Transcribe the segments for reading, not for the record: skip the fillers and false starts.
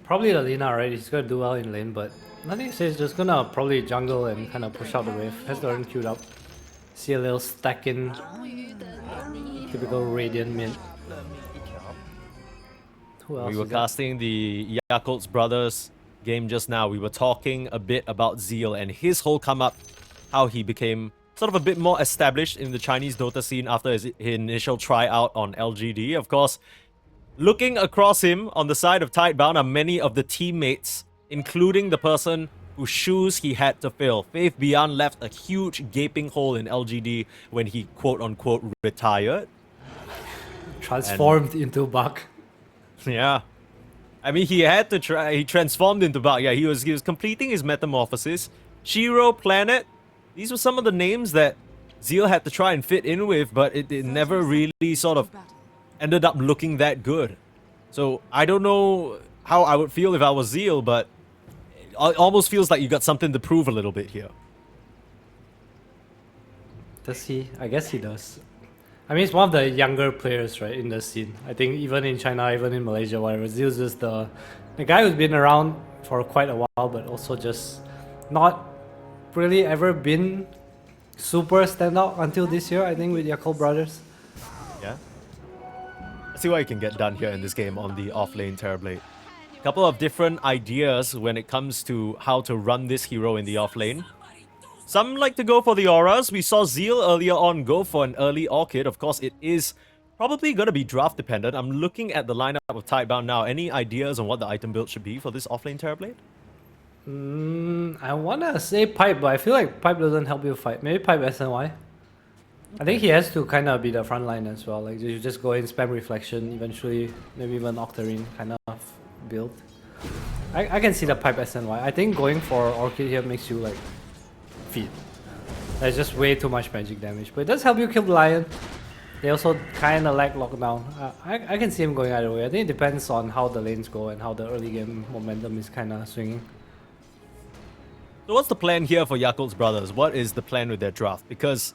Probably the Lina, right? He's gonna do well in lane, but nothing says just gonna probably jungle and kind of push out the wave. Has the run queued up. See a little stack in. Typical Radiant mid. Who else? We were casting the Yakult's brothers game just now. We were talking a bit about Zeal and his whole come up, how he became sort of a bit more established in the Chinese Dota scene after his initial tryout on LGD. Of course, looking across him on the side of Tidebound are many of the teammates, including the person whose shoes he had to fill. Faith Beyond left a huge gaping hole in LGD when he quote-unquote retired. Transformed into Buck. Yeah. I mean, he had to try. He transformed into Buck. Yeah, he was completing his metamorphosis. Shiro, Planet. These were some of the names that Zeal had to try and fit in with, but it never really sort of ended up looking that good. So I don't know how I would feel if I was Zeal, but it almost feels like you got something to prove a little bit here. Does he? I guess he does. I mean, he's one of the younger players, right, in the scene. I think even in China, even in Malaysia, whatever, Zeal's just the guy who's been around for quite a while, but also just not really ever been super standout until this year, I think, with Yakult brothers. Yeah. Let's see what he can get done here in this game on the off-lane Terrorblade. Couple of different ideas when it comes to how to run this hero in the off-lane. Some like to go for the auras. We saw Zeal earlier on go for an early Orchid. Of course, it is probably going to be draft dependent. I'm looking at the lineup of Tidebound now. Any ideas on what the item build should be for this offlane Terrorblade? I want to say Pipe, but I feel like Pipe doesn't help you fight. Maybe Pipe SNY. I think he has to kind of be the front line as well. Like, you just go in, spam Reflection, eventually, maybe even Octarine kind of build. I can see the Pipe SNY. I think going for Orchid here makes you, like, feed. There's just way too much magic damage. But it does help you kill the Lion. They also kind of lack lockdown. I can see him going either way. I think it depends on how the lanes go and how the early game momentum is kind of swinging. So what's the plan here for Yakult's brothers? What is the plan with their draft? Because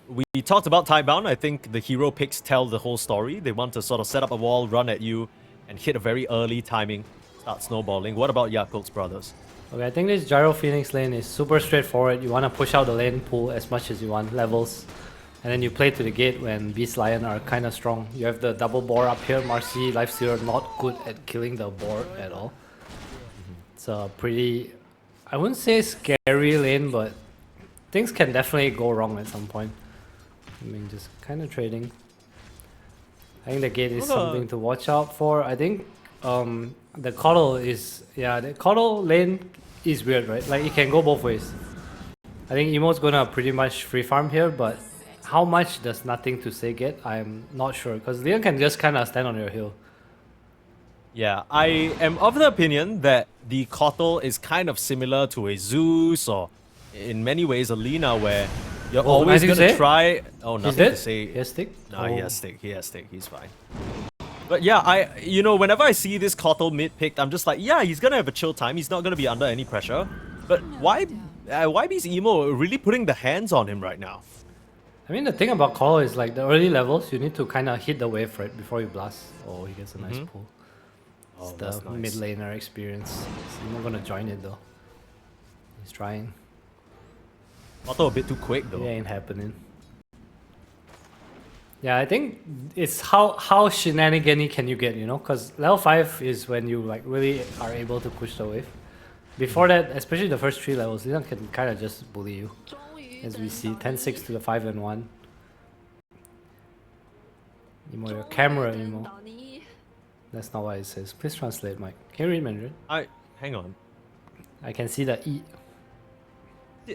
we talked about Tidebound. I think the hero picks tell the whole story. They want to sort of set up a wall, run at you, and hit a very early timing, start snowballing. What about Yakult's brothers? Okay, I think this Gyro Phoenix lane is super straightforward. You want to push out the lane pool as much as you want, levels. And then you play to the gate when Beast Lion are kind of strong. You have the double boar up here. Marcy, Lifestealer, not good at killing the boar at all. It's a pretty, I wouldn't say scary lane, but things can definitely go wrong at some point. I mean, just kind of trading. I think the gate is something to watch out for. I think the Coddle is, yeah, the Coddle lane is weird, right? Like, it can go both ways. I think Emo's gonna pretty much free farm here, but how much does Nothing to Say get? I'm not sure, because Leon can just kind of stand on your hill. Yeah, I am of the opinion that the Coddle is kind of similar to a Zeus, or in many ways a Lina, where you're always gonna try. Oh, Nothing to Say. He has stick? No, he has stick. He has stick. He's fine. But yeah, you know, whenever I see this Coddle mid picked, I'm just like, yeah, he's gonna have a chill time. He's not gonna be under any pressure. But why is Emo really putting the hands on him right now? I mean, the thing about Coddle is, like, the early levels, you need to kind of hit the wave, right, before you blast. Oh, he gets a nice pull. It's the mid laner experience. He's not gonna join it though. He's trying. Coddle a bit too quick though. It ain't happening. Yeah, I think it's how shenanigan-y can you get, you know? Because level 5 is when you, like, really are able to push the wave. Before that, especially the first 3 levels, Leon can kind of just bully you. As we see, 10-6 to the 5 and 1. Emo, your camera, Emo. That's not what it says. Please translate, Mike. Can you read Mandarin? Hang on. I can see the E.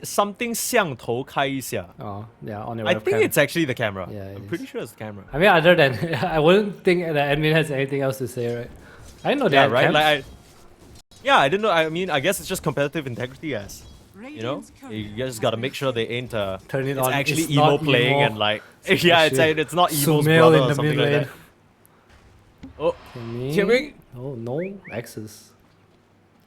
Something 像头开一下. Oh, yeah, on your I webcam. think it's actually the camera. Yeah, I'm pretty sure it's the camera. I mean, other than I wouldn't think the admin has anything else to say, right? I didn't know that. Yeah, right. Like, yeah, I didn't know. I mean, I guess it's just competitive integrity, as you know. You just gotta make sure they ain't turn it it's on. actually It's emo not playing emo. and like yeah, it's not emo's Sumail brother in or the something mid like lane. that. Oh, Kimmy. Oh no, X's.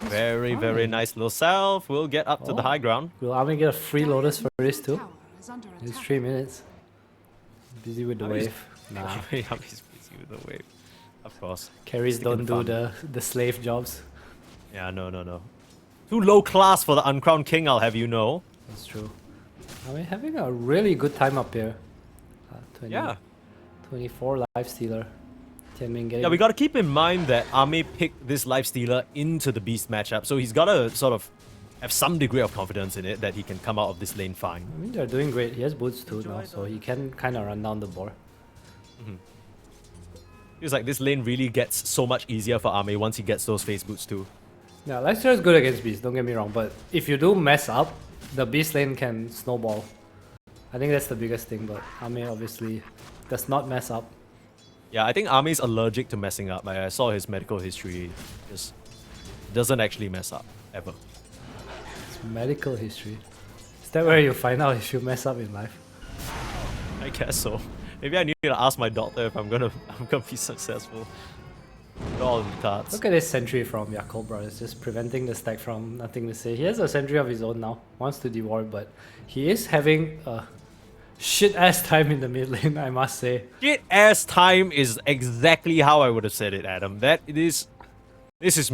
very nice little self. We'll get up to the high ground. Will Armin get a free Lotus for this too? It's 3 minutes. Busy with the wave. Nah. I'm busy with the wave. Of course. Carries Stick and don't do farm. the slave jobs. Yeah, no. Too low class for the uncrowned king, I'll have you know. That's true. I mean, having a really good time up here. 20, Yeah. 24 life stealer. Tianming getting. Yeah, we gotta keep in mind that Ame picked this lifestealer into the beast matchup, so he's gotta sort of have some degree of confidence in it that he can come out of this lane fine. I mean, they're doing great. He has boots too now, so he can kind of run down the board. Feels like this lane really gets so much easier for Ame once he gets those face boots too. Yeah, Lifestealer is good against Beast, don't get me wrong, but if you do mess up, the Beast lane can snowball. I think that's the biggest thing, but Ame obviously does not mess up. Yeah, I think Ame's allergic to messing up. I saw his medical history. Just doesn't actually mess up, ever. It's medical history. Is that where you find out if you mess up in life? I guess so. Maybe I need to ask my doctor if I'm gonna be successful. It's all in the cards. Look at this sentry from Yakult, bro. It's just preventing the stack from nothing to say. He has a sentry of his own now. Wants to devour, but he is having a shit-ass time in the mid lane, I must say. Shit-ass time is exactly how I would have said it, Adam. That it is... This is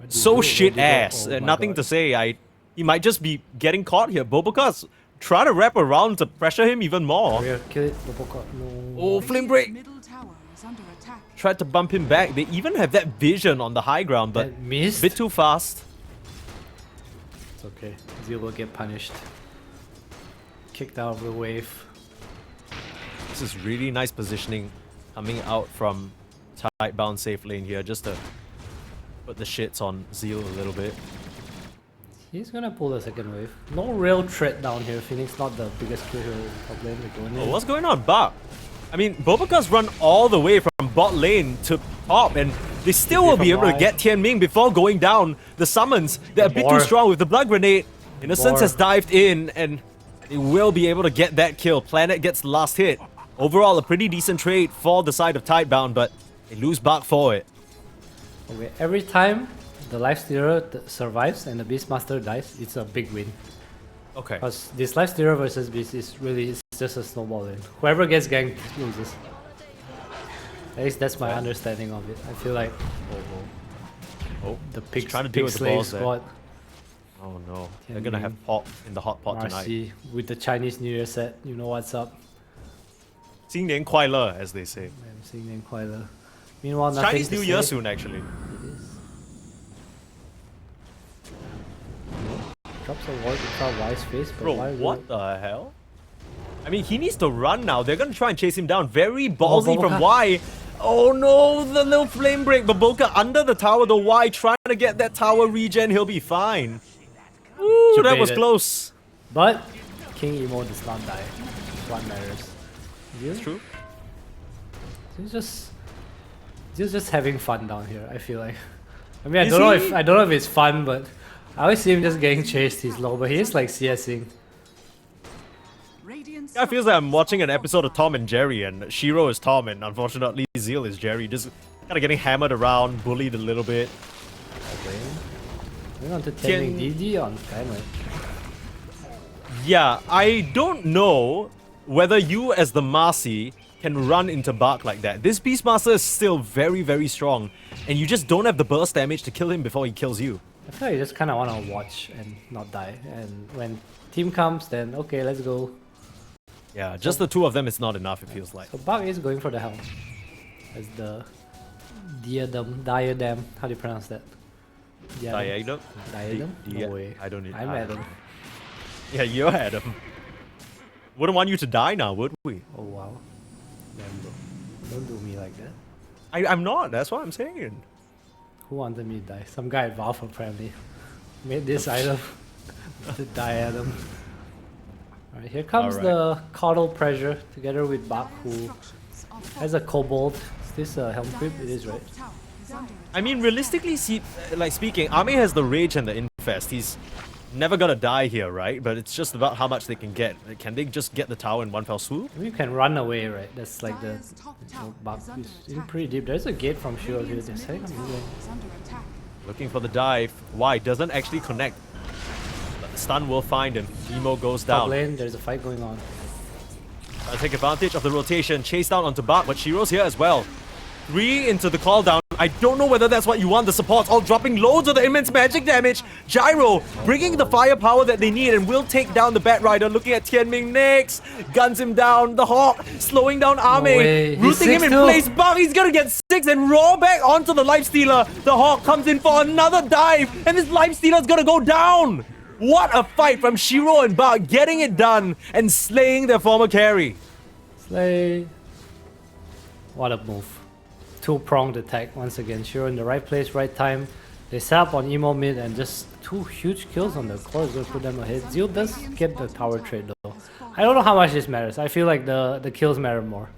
so shit-ass. Oh my Nothing God. to say. He might just be getting caught here. Boboka's trying to wrap around to pressure him even more. Warrior, kill it, Boboka. No. Oh, flame break! Middle tower is under attack. Tried to bump him back. They even have that vision on the high ground, but That missed. a bit too fast. It's okay. Zeal will get punished. Kicked out of the wave. This is really nice positioning coming out from Tidebound safe lane here, just to put the shits on Zeal a little bit. He's gonna pull the second wave. No real threat down here. Phoenix not the biggest kill here in top lane. They're going Oh, in. what's going on, Buck? I mean, Boboka's run all the way from bot lane to top, and they still will be able to get Tianming before going down. The summons, they're a bit too Boar. strong with the blood grenade. Innocence Boar. has dived in, and they will be able to get that kill. Planet gets the last hit. Overall, a pretty decent trade for the side of Tidebound, but they lose Buck for it. Okay, every time the Lifestealer survives and the Beastmaster dies, it's a big win. Okay. Because this Lifestealer versus Beast is really it's just a snowball win. Whoever gets ganked loses. At least that's my understanding of it. I feel like Oh, the pig, trying to deal pig with the slave balls there. squad, Oh no, they're gonna Tianming, have pop in the hot pot tonight. Marcy with the Chinese New Year set, you know what's up. 新年快乐, as they say. I'm seeing them quite a... Meanwhile, It's nothing Chinese to New say. Year soon, actually. Drops a ward in front of Y's face, but Bro, why would- what the hell? I mean, he needs to run now. They're gonna try and chase him down. Very ballsy from Boboka. Y. Oh no, the little flame break. Boboka under the tower, the Y trying to get that tower regen. He'll be fine. Ooh, that was Debated. close. But King Emo does not die. That's what matters. It's true. He's just having fun down here, I feel like. I mean, Is he? I don't know if it's fun, but I always see him just getting chased. He's low, but he is like CSing. Radiant Yeah, it feels like I'm watching an episode of Tom and Jerry, and Shiro is Tom, and unfortunately Zeal is Jerry. Just kind of getting hammered around, bullied a little bit. Okay. Moving on to Tianming Tian- DD on Skymite. Yeah, I don't know whether you as the Marcy can run into Bark like that. This Beastmaster is still very, very strong, and you just don't have the burst damage to kill him before he kills you. I feel like you just kind of want to watch and not die. And when team comes, then okay, let's go. Yeah, just the two of them is not enough, it feels like. So Bug is going for the helm. As the diadem. How do you pronounce that? Diadem? Diadem? No way. I don't need. I'm I- Adam. Yeah, you're Adam. Wouldn't want you to die now, would we? Oh wow. Damn bro. Don't do me like that. I'm not, that's what I'm saying. Who wanted me to die? Some guy at Valve apparently. Made this item. The diadem. Alright, here comes Alright. the Coddle Pressure together with Bak, who has a kobold. Is this a helm creep? It is, right? I mean, realistically, speaking, Ame has the Rage and the Infest. He's never gonna die here, right? But it's just about how much they can get. Can they just get the tower in one fell swoop? You can run away, right? That's like the Bak is in pretty deep. There's a gate from Shiro here. They're setting up mid-lane. Looking for the dive. Why? Doesn't actually connect. But the stun will find him. Emo goes Top down. lane, there's a fight going on. I'll take advantage of the rotation. Chase down onto Bart, but Shiro's here as well. 3 into the call down. I don't know whether that's what you want. The supports all dropping loads of the immense magic damage. Gyro bringing the firepower that they need and will take down the Bat Rider. Looking at Tianming next. Guns him down. The Hawk slowing down Ame. Rooting him in place. But he's gonna get 6 and roar back onto the Lifestealer. The Hawk comes in for another dive. And this Lifestealer's gonna go down. What a fight from Shiro and Bak, getting it done and slaying their former carry. Slay. What a move. Two-pronged attack once again. Shiro in the right place, right time. They set up on Emo mid and just 2 huge kills on the core is going to put them ahead. Zeal does get the tower trade though. I don't know how much this matters. I feel like the kills matter more.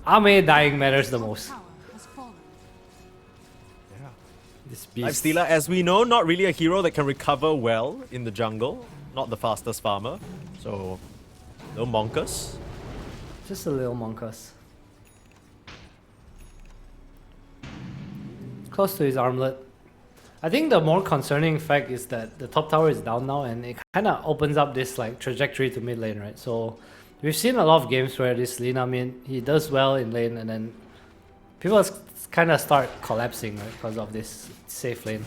Ame dying matters the most. Tower has fallen. This beast. Lifestealer, as we know, not really a hero that can recover well in the jungle. Not the fastest farmer. So, no Monkus. Just a little Monkus. Close to his armlet. I think the more concerning fact is that the top tower is down now and it kind of opens up this like trajectory to mid lane, right? So we've seen a lot of games where this Lina mid, he does well in lane and then people kind of start collapsing, right, because of this safe lane.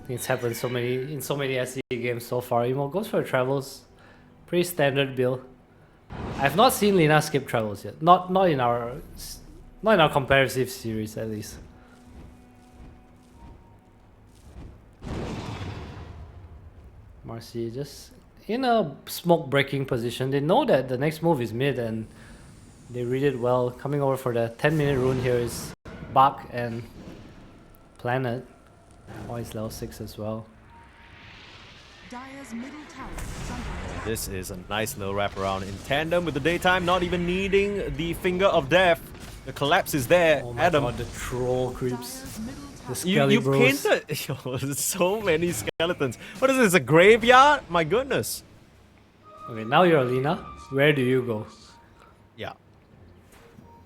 I think it's happened in so many SE games so far. Emo goes for travels, pretty standard build. I've not seen Lina skip travels yet. Not in our competitive series at least. Marcy just in a smoke breaking position. They know that the next move is mid and they read it well. Coming over for the 10-minute rune here is Bak and Planet. Oh, he's level 6 as well. Dire's middle tower is under attack. This is a nice little wraparound in tandem with the daytime, not even needing the finger of death. The collapse is there. Oh my Adam, god, the troll creeps. Dire's middle tower. The you Skelly bros. painted so many skeletons. What is this, a graveyard? My goodness. Okay, now you're Lina. Where do you go? Yeah.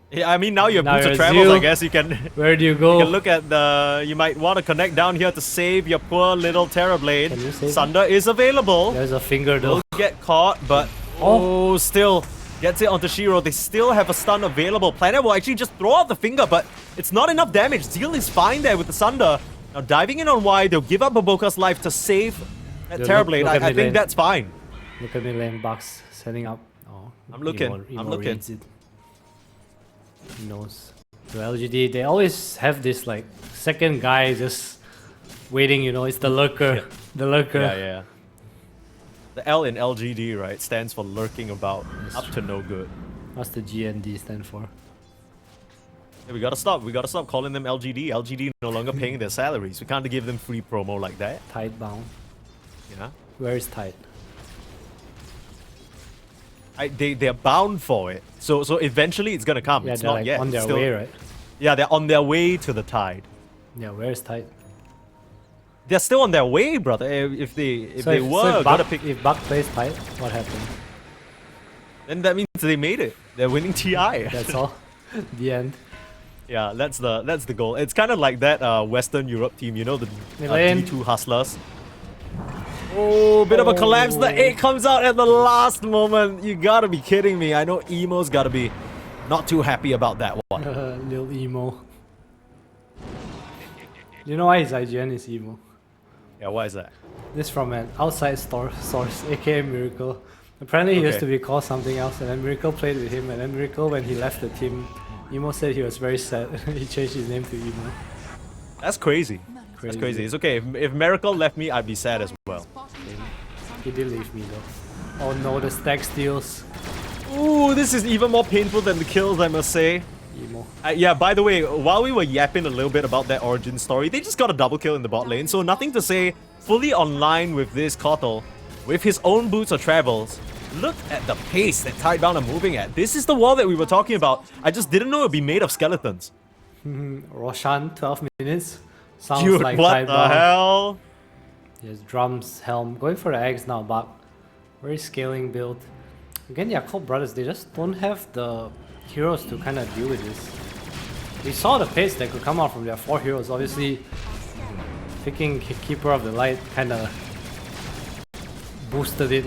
Yeah, I mean, now you're Now Boots you're of Travels, Zeal. I guess you can... Where do you You go? can look at the... You might want to connect down here to save your poor little Terrorblade. Can you save Sunder is available. There's a finger though. Will get caught, but... Oh, still gets it onto Shiro. They still have a stun available. Planet will actually just throw out the finger, but it's not enough damage. Zeal is fine there with the Sunder. Now diving in on Y, they'll give up Baboka's life to save that Look- Terrorblade. look at I mid think lane. that's fine. Look at me lane box setting up. Oh, I'm looking, Emo I'm looking. reads it. He knows. So LGD, they always have this like second guy just waiting, you know, it's the lurker. Yeah. The lurker. Yeah. The L in LGD, right, stands for lurking about, up to no good. What's the GND stand for? Yeah, we gotta stop calling them LGD. LGD no longer paying their salaries. We can't give them free promo like that. Tidebound. Yeah. Where is Tide? They're bound for it. So eventually it's gonna come. Yeah, it's they're not like yet. on their It's still- way, right? Yeah, they're on their way to the tide. Yeah, where is Tide? They're still on their way, brother. If they So were if gonna Buck, pick, if Buck plays Tide, what happens? then that means they made it. They're winning TI. That's all. The end. Yeah, that's the goal. It's kind of like that Western Europe team, you know, the Milan. D2 Hustlers. Oh, bit of a collapse. The 8 comes out at the last moment. You gotta be kidding me. I know Emo's gotta be not too happy about that one. Lil Emo. You know why his IGN is Emo? Yeah, why is that? This from an outside source, aka Miracle. Apparently he used Okay. to be called something else and then Miracle played with him and then Miracle when he left the team, Emo said he was very sad. He changed his name to Emo. That's crazy. That's crazy. It's okay. If Miracle left me, I'd be sad as well. He did leave me though. Oh no, the stack steals. Ooh, this is even more painful than the kills, I must say. Emo. Yeah, by the way, while we were yapping a little bit about that origin story, they just got a double kill in the bot lane, so nothing to say. Fully online with this Kotal, with his own boots or travels. Look at the pace that Tidebound are moving at. This is the wall that we were talking about. I just didn't know it would be made of skeletons. Roshan, 12 minutes. Sounds Dude, like what the Tidebound. hell? Yes, drums, helm. Going for the eggs now, but very scaling build. Again, Yakult brothers, they just don't have the heroes to kind of deal with this. We saw the pace that could come out from their 4 heroes. Obviously, picking Keeper of the Light kind of boosted it.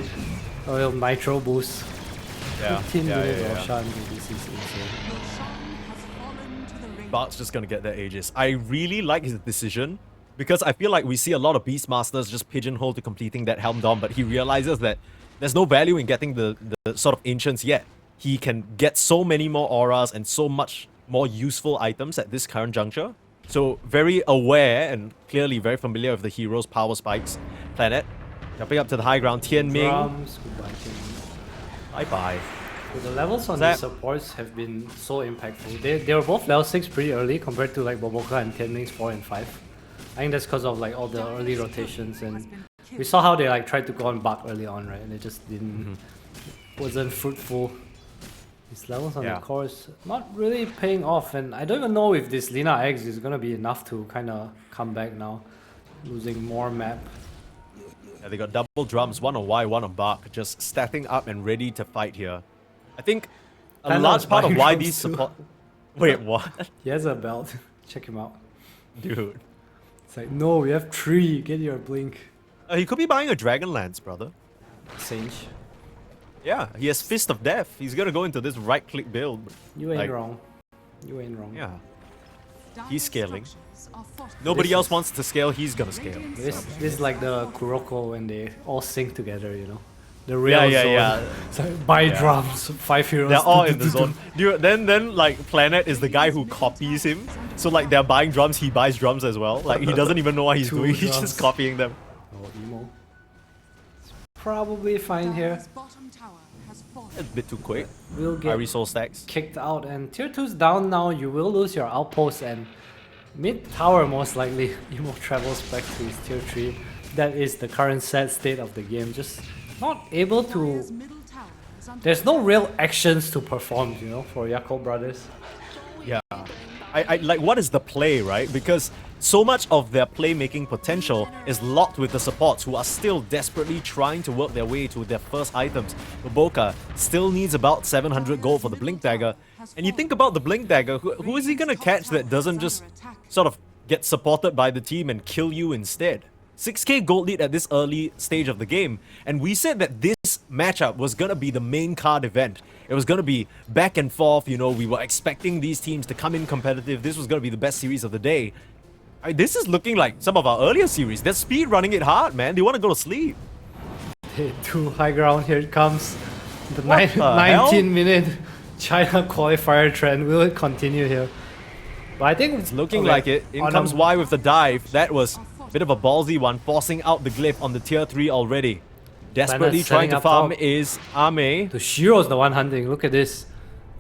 A little nitro boost. Yeah, 15 yeah, minutes yeah, yeah. Roshan, dude, this is insane. Roshan has fallen to the Bart's just gonna get there Aegis. I really like his decision because I feel like we see a lot of Beastmasters just pigeonhole to completing that Helm Dom, but he realizes that there's no value in getting the sort of Ancients yet. He can get so many more auras and so much more useful items at this current juncture. So very aware and clearly very familiar with the hero's power spikes. Planet, jumping up to the high ground. Tianming, Drums, goodbye, Tianming. bye-bye. So the levels on That- the supports have been so impactful. They were both level 6 pretty early compared to like Boboka and Tianming's 4 and 5. I think that's because of like all the early rotations, and we saw how they like tried to go on Bak early on, right? And it just didn't wasn't fruitful. These levels on Yeah. the course not really paying off, and I don't even know if this Lina Eggs is gonna be enough to kind of come back now, losing more map. Yeah, they got double drums, one on Y, one on Bark, just stacking up and ready to fight here. I think a Planet large is part of buying why drums these too. support... Wait, what? He has a belt. Check him out. Dude. It's like, no, we have 3. Get your blink. He could be buying a Dragonlance, brother. Sage. Yeah, he has Fist of Death. He's gonna go into this right-click build. You ain't Like, wrong. You ain't wrong. Yeah. He's scaling. Structures are fortified. Nobody This else is- wants to scale, he's gonna scale. This is like the Kuroko when they all sync together, you know? The real zone. It's like, buy drums, 5 heroes. They're all in the zone. Dude, then like Planet is the guy who copies him. So like they're buying drums, he buys drums as well. Like he doesn't even know what he's Two doing. He's drums. just copying them. Oh, emo. It's probably fine here. Dire's bottom tower has fallen. A bit too quick. We'll get Irie Soul stacks. kicked out, and tier 2's down now. You will lose your outpost, and mid tower most likely. Emo travels back to his tier 3. That is the current sad state of the game. Just not able to. Dire's middle tower is under There's no real actions to perform, you know, for Yakult brothers. Yeah. I like what is the play, right? Because so much of their playmaking potential is locked with the supports who are still desperately trying to work their way to their first items. Boboka still needs about 700 gold for the Blink Dagger. And you think about the Blink Dagger, who is he gonna catch that doesn't just sort of get supported by the team and kill you instead? 6k gold lead at this early stage of the game, and we said that this matchup was gonna be the main card event. It was gonna be back and forth, you know, we were expecting these teams to come in competitive. This was gonna be the best series of the day. This is looking like some of our earlier series. They're speed running it hard, man. They wanna go to sleep. Hit 2 high ground, here it comes. The, What the hell? 19-minute China qualifier trend. Will it continue here? But I think It's looking okay, like it. In on comes a- Y with the dive. That was a bit of a ballsy one, forcing out the glyph on the tier 3 already. Desperately Planet's trying setting to up farm top. is Ame. The Shiro's the one hunting. Look at this.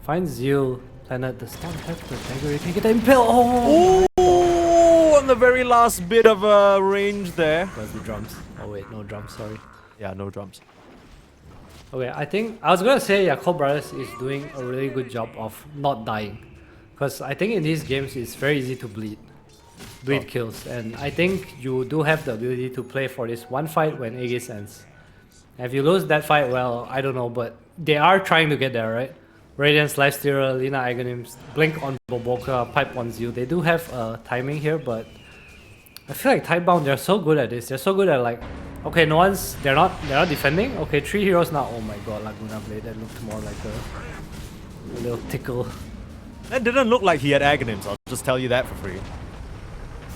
Find Zeal. Planet, the stun touch, the dagger. You can get the impale. Oh! Ooh, on the very last bit of range there. Where's the drums? Oh wait, no drums, sorry. Yeah, no drums. Okay, I think I was gonna say Yakult Brothers is doing a really good job of not dying. Because I think in these games it's very easy to bleed. Bleed kills. And I think you do have the ability to play for this one fight when Aegis ends. And if you lose that fight, well, I don't know, but they are trying to get there, right? Radiance, Lifestealer, Lina Aghanims, Blink on Boboka, Pipe on Zeal. They do have timing here, but I feel like Tidebound, they're so good at this. They're so good at like, okay, no one's, they're not defending. Okay, 3 heroes now. Oh my god, Laguna Blade, that looked more like a little tickle. That didn't look like he had Aghanims, I'll just tell you that for free.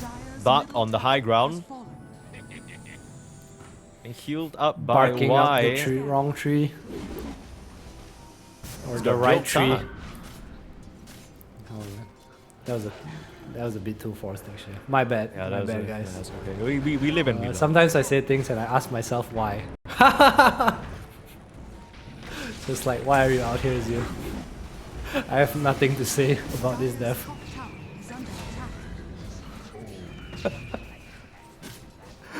Dire's Bark middle on the tower high has ground. fallen. And healed up by Barking up Y. the tree, wrong tree. Or He's the got right jokes, tree. huh? Oh man. That was a bit too forced actually. My bad. Yeah, My that's bad, okay. guys. That's okay. We live and we learn. Sometimes I say things and I ask myself why. Just like, why are you out here, Zio? I have nothing to say about this death. Top tower is under attack.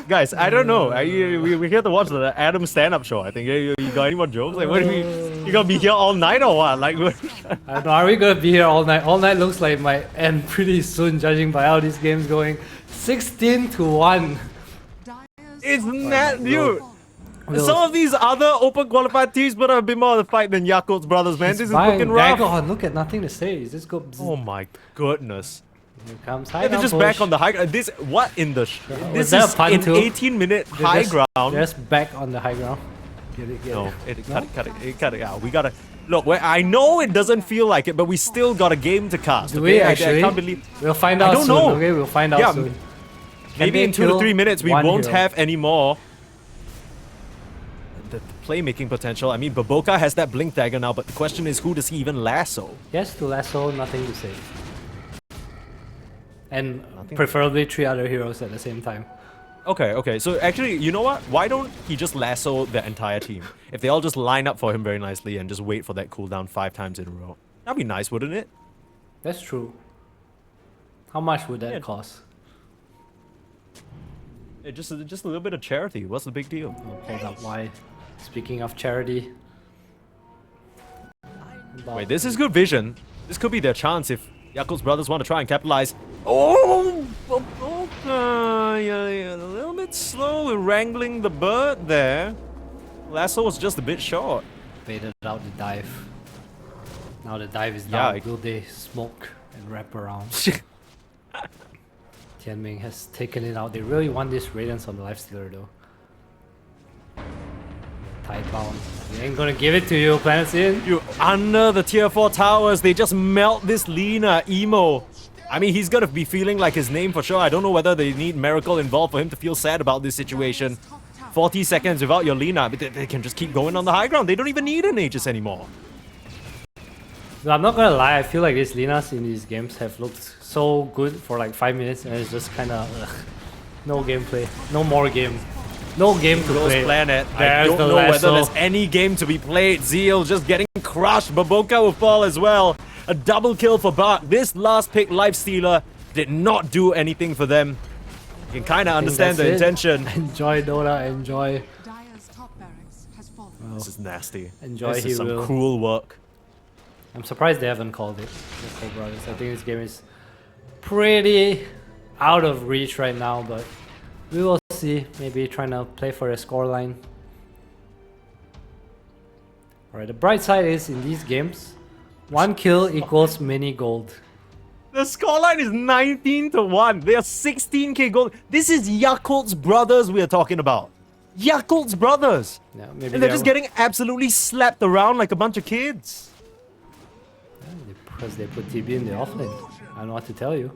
Guys, I don't know. We're here to watch the Adam stand-up show. I think you got any more jokes? Like, what do we? You gonna be here all night or what? Like, I don't know, are we gonna be here all night? All night looks like it might end pretty soon, judging by how this game's going. 16-1. Dire's isn't top that, tower dude? has fallen. Will- Some of these other open qualified teams put up a bit more of the fight than Yakult's brothers, man. He's This is buying looking rough. Dagon. Look at nothing to say. He's just go. Oh my goodness. Here comes high They're ground just push. back on the high ground. This what in the? Was This that a is pun in too? 18-minute They're high just- ground. Just back on the high ground. Get it, get No, it. cut it out. We gotta Look, I know it doesn't feel like it, but we still got a game to cast. Do we okay? I actually? can't believe. We'll find I out don't soon. know. Okay, we'll find out Yeah, soon. Maybe they in 2 to kill 3 minutes we one won't hero? have any more. The playmaking potential. I mean, Baboka has that blink dagger now, but the question is, who does he even lasso? Yes, to lasso, nothing to say. And Nothing. preferably 3 other heroes at the same time. Okay. So actually, you know what? Why don't he just lasso the entire team? If they all just line up for him very nicely and just wait for that cooldown 5 times in a row. That'd be nice, wouldn't it? That's true. How much would that Yeah. cost? Just a little bit of charity. What's the big deal? Oh, hold up, why? Speaking of charity. Wait, this is good vision. This could be their chance if Yakult's brothers want to try and capitalize. Oh, yeah, a little bit slow with wrangling the bird there. Lasso was just a bit short. Baited out the dive. Now the dive is Yeah, down. Will they smoke and wrap around? Tianming has taken it out. They really want this Radiance on the Lifestealer though. Tidebound. They ain't gonna give it to you, Planets in. You under the tier 4 towers, they just melt this Lina emo. I mean, he's gonna be feeling like his name for sure. I don't know whether they need Miracle involved for him to feel sad about this situation. 40 seconds without your Lina, but they can just keep going on the high ground. They don't even need an Aegis anymore. No, I'm not gonna lie, I feel like these Linas in these games have looked so good for like 5 minutes and it's just kinda no gameplay. No more game. No game to Rose play. Planet. I There's don't the know whether lasso. there's any game to be played. Zeal just getting crushed. Baboka will fall as well. A double kill for Bart. This last pick, Lifestealer, did not do anything for them. You can kind of understand the intention. Enjoy Dota, enjoy. Dire's top barracks has fallen. This is nasty. Enjoy This is some hero. cruel work. I'm surprised they haven't called it. The Brothers. I think this game is pretty out of reach right now, but we will see. Maybe trying to play for a scoreline. Alright, the bright side is in these games, 1 kill equals mini gold. The scoreline is 19 to 1. They are 16k gold. This is Yakult's brothers we are talking about. Yakult's brothers. Yeah, maybe And they're just getting absolutely slapped around like a bunch of kids. because they put TB in the offlane. I don't know what to tell you.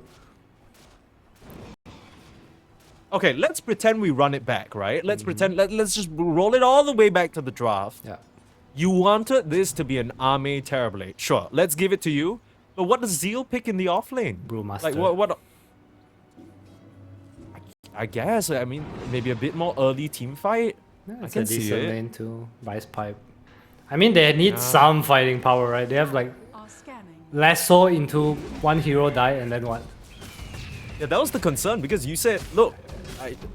Okay, let's pretend we run it back, right? Let's pretend, let's just roll it all the way back to the draft. Yeah. You wanted this to be an Arme Terrorblade. Sure, let's give it to you. But what does Zeal pick in the offlane? Brewmaster. Like, what? I guess, I mean, maybe a bit more early team fight. Yeah, I it's can a see decent it. lane too. Vice Pipe. I mean, they need some fighting power, right? They have like Are scanning. lasso into 1 hero die and then what? Yeah, that was the concern because you said, look,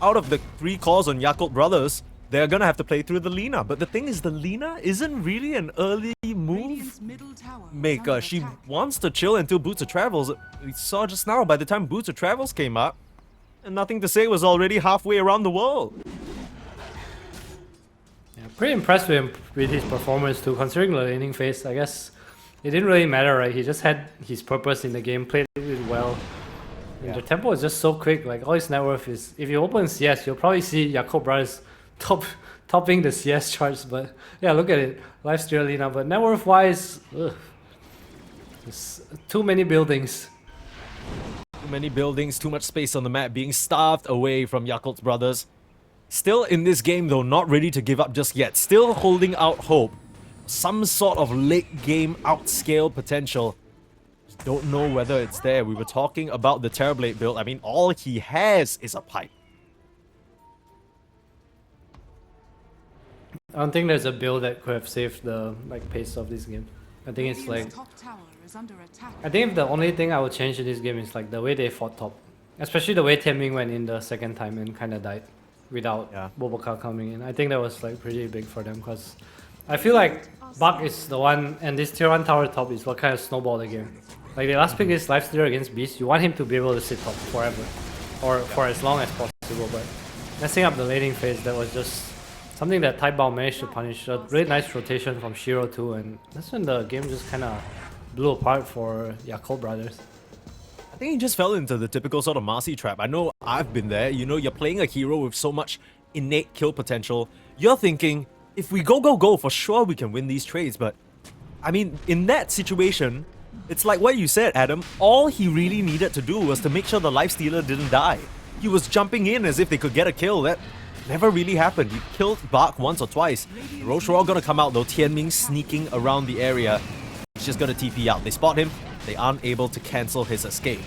out of the 3 calls on Yakult Brothers, they're gonna have to play through the Lina. But the thing is, the Lina isn't really an early move Radiant's middle tower is maker. under She attack. wants to chill until Boots of Travels. We saw just now, by the time Boots of Travels came up, and Nothing to Say was already halfway around the world. Yeah, pretty impressed with him with his performance too, considering the laning phase. I guess it didn't really matter, right? He just had his purpose in the game, played it well. And the tempo is just so quick. Like all his net worth is, if you open CS, you'll probably see Yakult Brothers topping the CS charts. But yeah, look at it, Lifesteal Lina. But net worth wise, there's too many buildings. Too many buildings, too much space on the map, being starved away from Yakult's brothers. Still in this game though, not ready to give up just yet. Still holding out hope. Some sort of late game outscale potential. Just don't know whether it's there. We were talking about the Terrorblade build. I mean, all he has is a pipe. I don't think there's a build that could have saved the pace of this game. I think it's like, Radiant's top tower is under attack. I think the only thing I would change in this game is like the way they fought top. Especially the way Tianming went in the second time and kind of died without Boboka coming in. I think that was like pretty big for them because I feel like Buck is the one, and this tier 1 tower top is what kind of snowballed the game. Like the last pick is Lifestealer against Beast. You want him to be able to sit top forever or for as long as possible, but messing up the laning phase, that was just something that Tidebound managed to punish. A really nice rotation from Shiro too, and that's when the game just kind of blew apart for Yakult Brothers. I think he just fell into the typical sort of Marcy trap. I know I've been there. You know, you're playing a hero with so much innate kill potential. You're thinking, if we go, for sure we can win these trades, but I mean, in that situation, it's like what you said, Adam. All he really needed to do was to make sure the lifestealer didn't die. He was jumping in as if they could get a kill. That never really happened. He killed Bak once or twice. The Roche were all gonna come out though. Tianming sneaking around the area. He's just gonna TP out. They spot him. They aren't able to cancel his escape.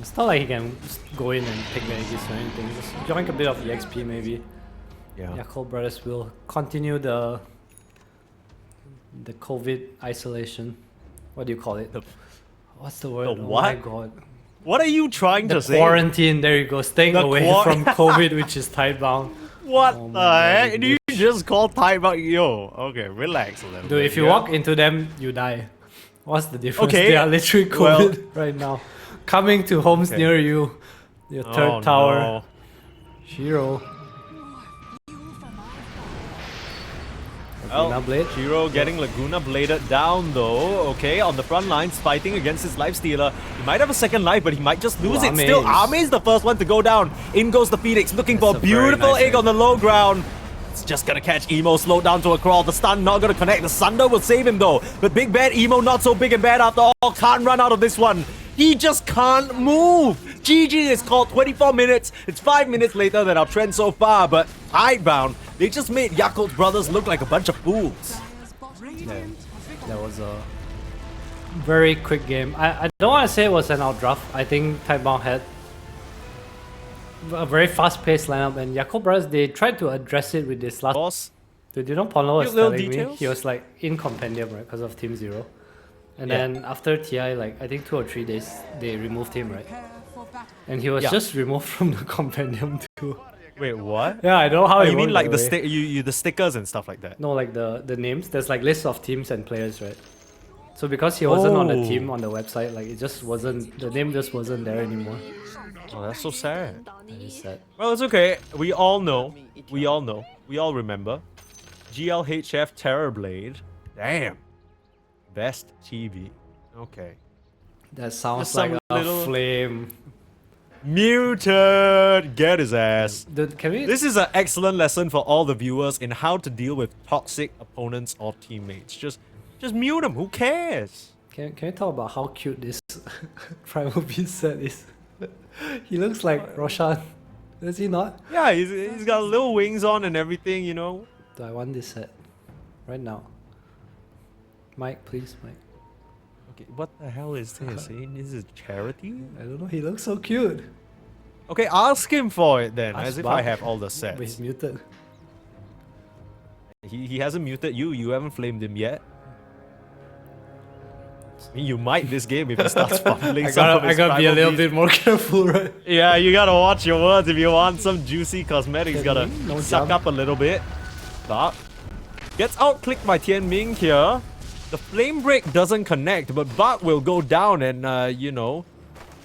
It's not like he can just go in and pick the Aegis or anything. Just join a bit of EXP maybe. Yeah. Yakult brothers will continue the COVID isolation. What do you call it? What's the word? The Oh what? my god. What are you trying The to say? quarantine, there you go. Staying The away from COVID, which is Tidebound. What Oh the my God, heck? Do you just call Tidebound? Yo, okay, relax a little bit. Dude, if you yeah? walk into them, you die. What's the difference? Okay, They are literally COVID right now. Coming to homes near you. Your third tower. No. Shiro. Well, Laguna Blade. Shiro getting Laguna bladed down though. Okay, on the front lines, fighting against his lifestealer. He might have a second life, but he might just lose it. Still, Ame's the first one to go down. In goes the Phoenix, looking for a That's a very beautiful nice egg on the low ground. It's just gonna catch Emo, slowed down to a crawl. The stun not gonna connect. The Sunder will save him though. But Big Bad Emo not so big and bad after all. Can't run out of this one. He just can't move. GG is called 24 minutes. It's 5 minutes later than our trend so far, but Tidebound, they just made Yakult brothers look like a bunch of fools. Yeah, that was a very quick game. I don't want to say it was an outdraft. I think Tidebound had a very fast-paced lineup, and Yakult brothers, they tried to address it with this last. Boss, Dude, you know, Ponlo was little telling me details? he was like in compendium, right, because of Team Zero. And Yeah. then after TI, like I think 2 or 3 days, they removed him, right? Prepare for battle. And he was Yeah. just removed from the compendium too. wait, what? Yeah, I don't know how. Oh, it you mean worked like that the way. the stickers and stuff like that? No, like the names. There's like lists of teams and players, right? So because he wasn't on the Oh. team on the website, like it just wasn't, the name just wasn't there anymore. Oh, that's so sad. That is sad. Well, it's okay. We all know. We all know. We all remember. GLHF Terrorblade. Damn. Best TV. Okay. That sounds Just some like a little- flame. Muted. Get his ass. Dude, can we? This is an excellent lesson for all the viewers in how to deal with toxic opponents or teammates. Just mute them. Who cares? Can we talk about how cute this Primal Beast set is? He looks like Roshan. Does he not? Yeah, he's got little wings on and everything, you know. Do I want this set? Right now. Mike, please, Mike. Okay, what the hell is this? This is charity? I don't know, he looks so cute. Okay, ask him for it then, Ask as if Bob. I have all the But he's sets. muted. He hasn't muted you. You haven't flamed him yet. I mean, you might this game if he starts fumbling I some of gotta his be a primal little beast. bit more careful, right? Yeah, you gotta watch your words if you want some juicy cosmetics. Tianming, Gotta no suck jump. up a little bit. But gets out-clicked by Tianming here. The flame break doesn't connect, but Bak will go down and, you know.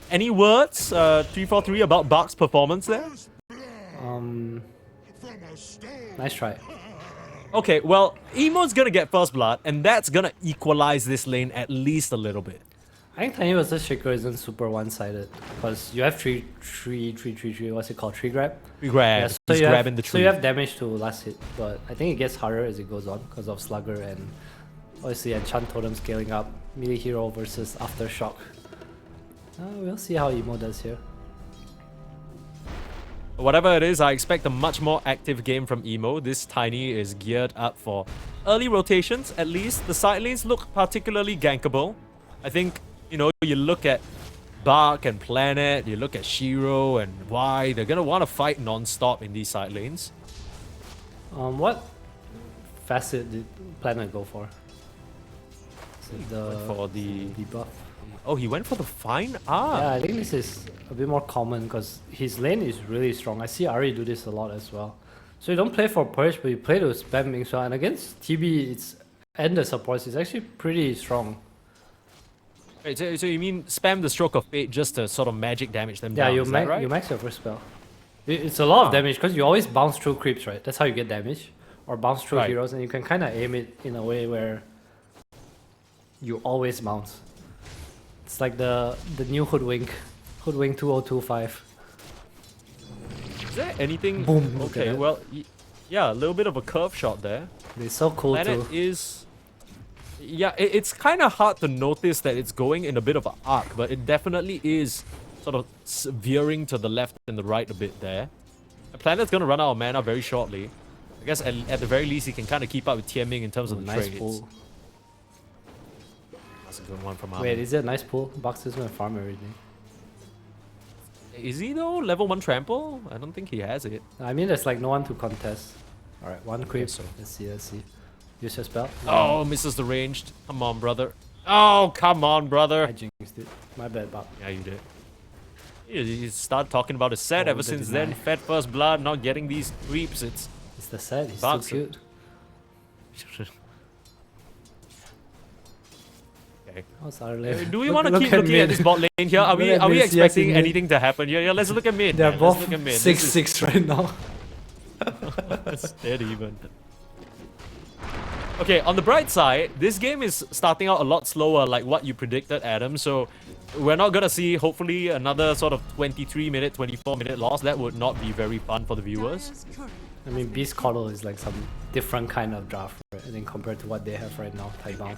Any words, 343, about Bak's performance there? Nice try. Okay, well, Emo's gonna get first blood, and that's gonna equalize this lane at least a little bit. I think Tiny vs Shaker isn't super one-sided because you have three. What's it called? Tree grab. We grab. Yeah, so He's you grabbing have, the So tree. you have damage to last hit, but I think it gets harder as it goes on because of Slugger and obviously Enchant Totem scaling up. Melee Hero versus Aftershock. We'll see how Emo does here. Whatever it is, I expect a much more active game from Emo. This Tiny is geared up for early rotations, at least. The side lanes look particularly gankable. I think, you know, you look at Bak and Planet, you look at Shiro and Y, they're gonna want to fight non-stop in these side lanes. What facet did Planet go for? Is it the For the... debuff? Oh, he went for the fine art. Yeah, I think this is a bit more common because his lane is really strong. I see Ari do this a lot as well. So you don't play for Purge, but you play to spam Mingxua. And against TB, it's and the supports, it's actually pretty strong. Wait, so you mean spam the Stroke of Fate just to sort of magic damage them Yeah, down, you, is that right? you max your first spell. It's a lot of Ah. damage because you always bounce through creeps, right? That's how you get damage. Or bounce through Right. heroes, and you can kind of aim it in a way where you always bounce. It's like the new Hoodwink 2025. Is there anything... Boom, look at Okay, that. well, yeah, a little bit of a curve shot there. It's so cool Planet too. is Yeah, it's kind of hard to notice that it's going in a bit of an arc, but it definitely is sort of veering to the left and the right a bit there. The planet's going to run out of mana very shortly. I guess at the very least, he can kind of keep up with Tianming in terms of the nice trades. pull. That's a good one from Army. Wait, is it a nice pull? Bucks is going to farm everything. Is he though? Level 1 trample? I don't think he has it. I mean, there's like no one to contest. Alright, one creep. so. Let's see. Use your spell. Oh, misses the ranged. Come on, brother. Oh, come on, brother. I jinxed it. My bad, Buck. Yeah, you did. You start talking about his set. Oh, Ever the since deny. then, Fed First Blood, not getting these creeps. It's It's the set. He's Bucks. too cute. Okay. How's our lane? Do we Look- want to look keep looking mid. at this bot lane here? Are Look we at mid, CS expecting mid. anything to happen? Yeah, let's look at mid. They're man. both Let's look at mid. 6-6 right now. It's dead even. Okay, on the bright side, this game is starting out a lot slower, like what you predicted, Adam. So we're not gonna see, hopefully, another sort of 23-minute, 24-minute loss. That would not be very fun for the viewers. Dire's courier I mean, Beast Coddle is like some different kind of draft, right? I think compared to what they have right now, Tidebound.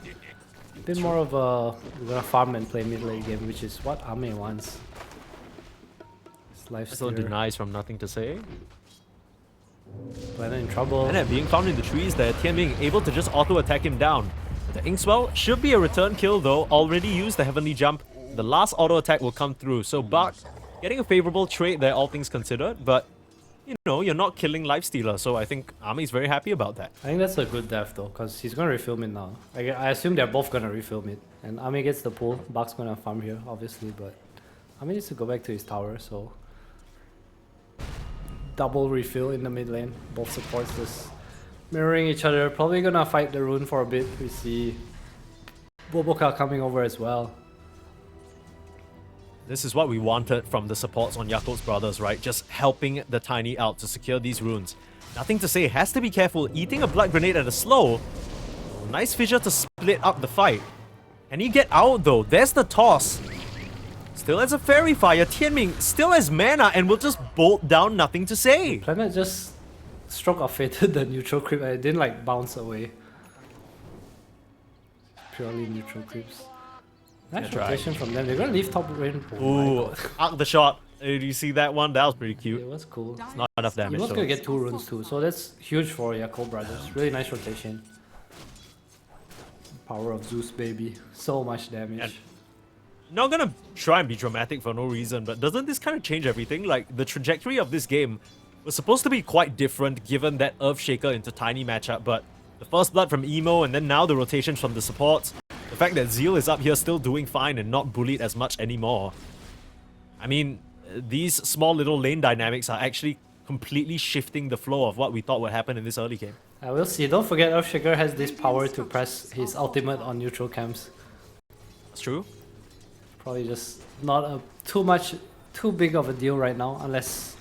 A bit more of a we're gonna farm and play mid lane game, which is what Ame wants. It's life So stealer. denies from nothing to say. Planet in trouble. And then being found in the trees there, Tianming able to just auto-attack him down. The Inkswell should be a return kill though, already used the Heavenly Jump. The last auto-attack will come through, so Bak getting a favorable trade there, all things considered, but you know, you're not killing Lifestealer, so I think Ami is very happy about that. I think that's a good death though, because he's gonna refill mid now. I assume they're both gonna refill mid. And Ame gets the pull. Buck's gonna farm here, obviously, but Ame needs to go back to his tower, so double refill in the mid lane. Both supports just mirroring each other. Probably gonna fight the rune for a bit. We see Boboka coming over as well. This is what we wanted from the supports on Yakult's brothers, right? Just helping the Tiny out to secure these runes. Nothing to say, has to be careful. Eating a blood grenade at a slow. Nice fissure to split up the fight. Can he get out though? There's the toss. Still has a fairy fire. Tianming still has mana and will just bolt down, nothing to say. Planet just stroke of fated the neutral creep and it didn't like bounce away. Purely neutral creeps. Nice Yeah, try. rotation from them. They're gonna leave top lane. Oh my Ooh, God. arc the shot. Did you see that one? That was pretty It cute. was cool. Not enough He damage was though. gonna get 2 runes too, so that's huge for Yakult brothers. Really nice rotation. Power of Zeus, baby. So much damage. And- Not gonna try and be dramatic for no reason, but doesn't this kind of change everything? Like, the trajectory of this game was supposed to be quite different given that Earthshaker into Tiny matchup, but the first blood from Emo and then now the rotations from the supports, the fact that Zeal is up here still doing fine and not bullied as much anymore. I mean, these small little lane dynamics are actually completely shifting the flow of what we thought would happen in this early game. I will see. Don't forget Earthshaker has this power to press his ultimate on neutral camps. That's true. Probably just not a too big of a deal right now, unless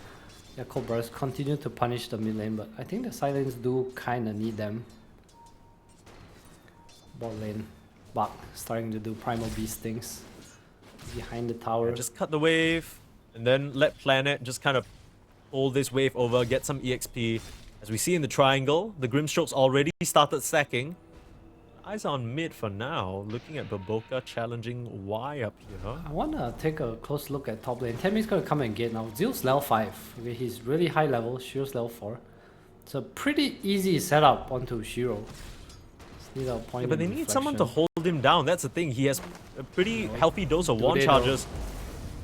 Yakult brothers continue to punish the mid lane, but I think the side lanes do kinda need them. Bot lane. Buck starting to do Primal Beast things. Behind the tower. Just cut the wave, and then let Planet just kind of hold this wave over, get some EXP. As we see in the triangle, the Grimstrokes already started stacking. Eyes on mid for now, looking at Baboka challenging Y up here. I wanna take a close look at top lane. Temmy's gonna come and get now. Zeus level 5. Okay, he's really high level. Shiro's level 4. It's a pretty easy setup onto Shiro. Just need a point. Yeah, but they in need someone to reflection. hold him down. That's the thing. He has a pretty healthy dose of Do wand they charges.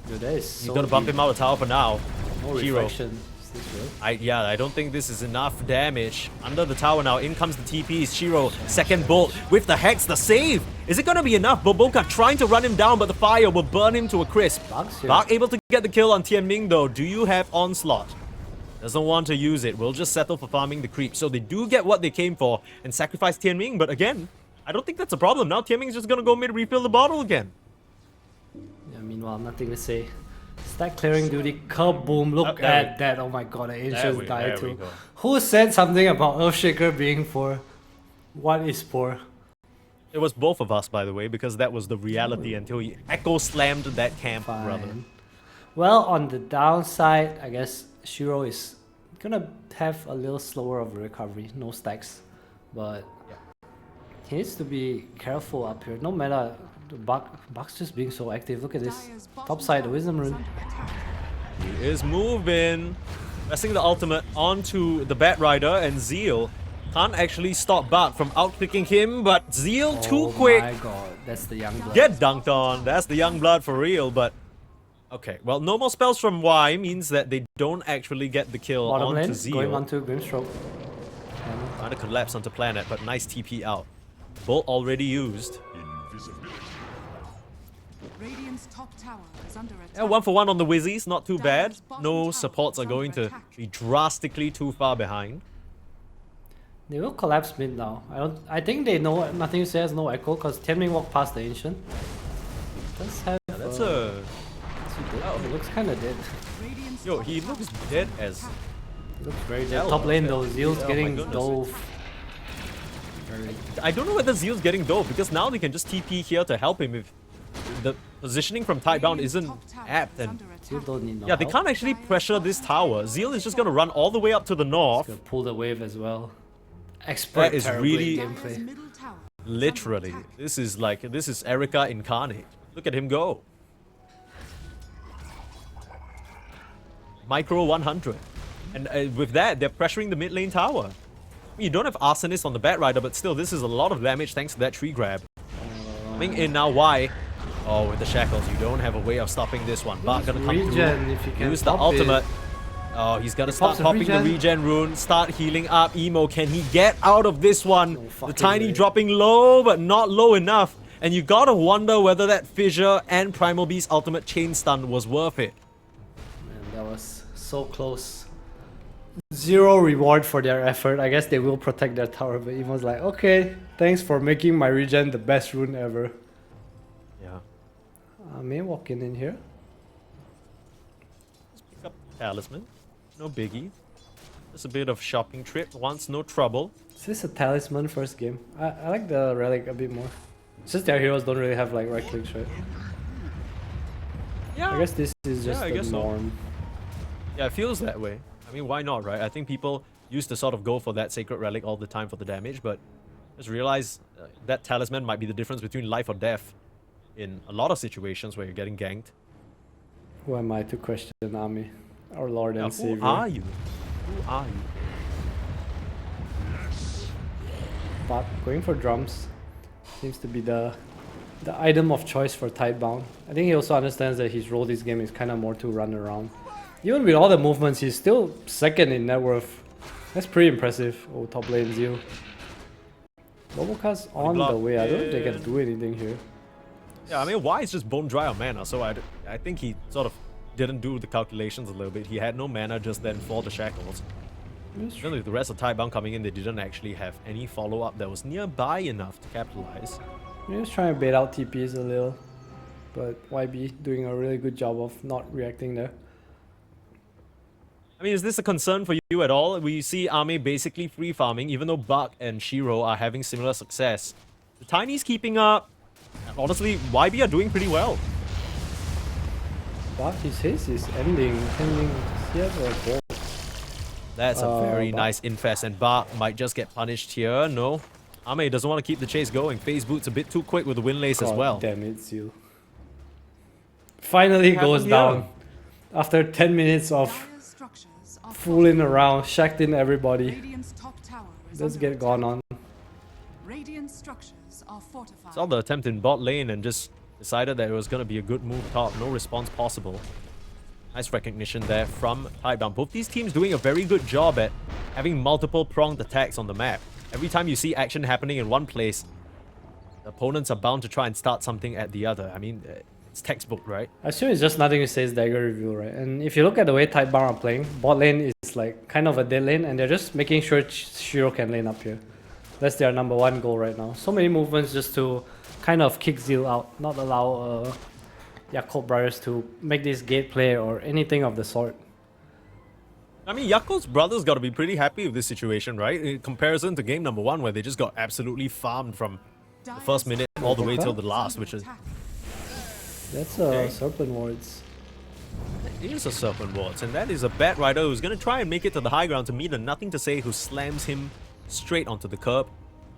Dude, that is He's so gonna bump deep. him out of tower for now. No Shiro. reflection. Is this real? I don't think this is enough damage. Under the tower now, in comes the TPs. Shiro, second bolt with the Hex, the save. Is it gonna be enough? Boboka trying to run him down, but the fire will burn him to a crisp. Bugs here. Bak able to get the kill on Tianming though. Do you have Onslaught? Doesn't want to use it. Will just settle for farming the creep. So they do get what they came for and sacrifice Tianming, but again, I don't think that's a problem. Now Tianming's just gonna go mid refill the bottle again. Yeah, meanwhile, nothing to say. Stack clearing duty, kaboom, look there at that. Oh my god, the ancients died there we too. go. Who said something about Earthshaker being poor? What is poor? It was both of us, by the way, because that was the reality until he echo slammed that camp, Fine. brother. Well, on the downside, I guess Shiro is gonna have a little slower of a recovery, no stacks. But He needs to be careful up here. No matter the Buck's just being so active. Look at this. Dire's bottom Top side, tower Wisdom is Rune. under attack. He is moving. Pressing the ultimate onto the Bat Rider, and Zeal can't actually stop Buck from out-clicking him, but Zeal too quick. Oh my god, that's the young blood. Get dunked on. That's the young blood for real, but... Okay, well, no more spells from Y means that they don't actually get the kill Bottom onto lane, Zeal. going onto Grimstroke. Trying to collapse onto Planet, but nice TP out. Bolt already used. Radiant's top tower is under attack. Yeah, 1 for 1 on the Wizzies, not too bad. No supports are going to be drastically too far behind. They will collapse mid now. I think they know nothing says no echo because Tianming walked past the ancient. Does have That's is he dead? He looks kinda dead. Radiant's Yo, top he tower looks is dead under as... attack. He looks very dead. Hell, Top lane okay. though, Zeal's Oh my getting goodness. dove. I don't know whether Zeal's getting dove, because now they can just TP here to help him if the positioning from Tidebound Radiant's isn't top tower apt. is And under Zeal attack. don't need no yeah, they help. can't actually pressure this tower. Zeal is just going to run all the way up to the north. Gonna pull the wave as well. Expert That is Terrorblade really- Dire's gameplay. middle tower is under Literally. attack. This is Erica incarnate. Look at him go. Micro 100. And with that, they're pressuring the mid lane tower. I mean, you don't have Arsonist on the Bat Rider, but still, this is a lot of damage thanks to that tree grab. Coming in now, why? Oh, with the shackles, you don't have a way of stopping this one. Bart gonna come Regen, through. if you can Use the pop it. ultimate. Oh, he's gonna He start pops the popping the regen. regen rune, start healing up. Emo, can he get out of this one? No The fucking Tiny way. dropping low, but not low enough. And you gotta wonder whether that Fissure and Primal Beast ultimate chain stun was worth it. Man, that was so close. Zero reward for their effort. I guess they will protect their tower, but Emo's like, okay, thanks for making my regen the best rune ever. Yeah. May walking in here. Pick up Talisman. No biggie. Just a bit of shopping trip. Once, no trouble. Is this a talisman first game? I like the relic a bit more. It's just their heroes don't really have like right clicks, right? Yeah. I guess this is just I the guess so. norm. Yeah, it feels that way. I mean, why not, right? I think people used to sort of go for that Sacred Relic all the time for the damage, but just realize that Talisman might be the difference between life or death in a lot of situations where you're getting ganked. Who am I to question Ami, our Lord Now, and Savior? who are you? Who are you? But going for drums seems to be the item of choice for Tidebound. I think he also understands that his role this game is kind of more to run around. Even with all the movements, he's still second in net worth. That's pretty impressive. Oh, top lane Zeal. Roboca's on the way. I don't know if they can do anything here. Yeah, I mean, why is just bone dry on mana? So I think he sort of didn't do the calculations a little bit. He had no mana just then for the shackles. Then with the rest of Tidebound coming in, they didn't actually have any follow-up that was nearby enough to capitalize. He was trying to bait out TPs a little, but YB doing a really good job of not reacting there. I mean, is this a concern for you at all? We see Ame basically free farming, even though Buck and Shiro are having similar success. The Tiny's keeping up. And honestly, YB are doing pretty well. But his haste is ending. He has a ball. That's a very Buck. nice infest, and Buck might just get punished here. No. Ame doesn't want to keep the chase going. Phase Boot's a bit too quick with the wind lace as God well. Damn it, Zeal. Finally goes happened down. here? After 10 minutes of Dire's structures are fooling around, shacked in everybody. Radiant's top tower is Let's under get gone on. Radiant structures are fortified. Saw the attempt in bot lane and just decided that it was going to be a good move top. No response possible. Nice recognition there from Tidebound. Both these teams doing a very good job at having multiple pronged attacks on the map. Every time you see action happening in one place, the opponents are bound to try and start something at the other. I mean, it's textbook, right? I assume it's just nothing to say is dagger review, right? And if you look at the way Tidebound are playing, bot lane is like kind of a dead lane, and they're just making sure Shiro can lane up here. That's their number one goal right now. So many movements just to kind of kick Zeal out, not allow Yakult brothers to make this gate play or anything of the sort. I mean, Yakult's brothers got to be pretty happy with this situation, right? In comparison to game number one, where they just got absolutely farmed from the first minute all the way till the last, which is... That's Okay. Serpent Wards. It is a Serpent Wards, and that is a Bat Rider who's going to try and make it to the high ground to meet a Nothing to Say who slams him straight onto the curb.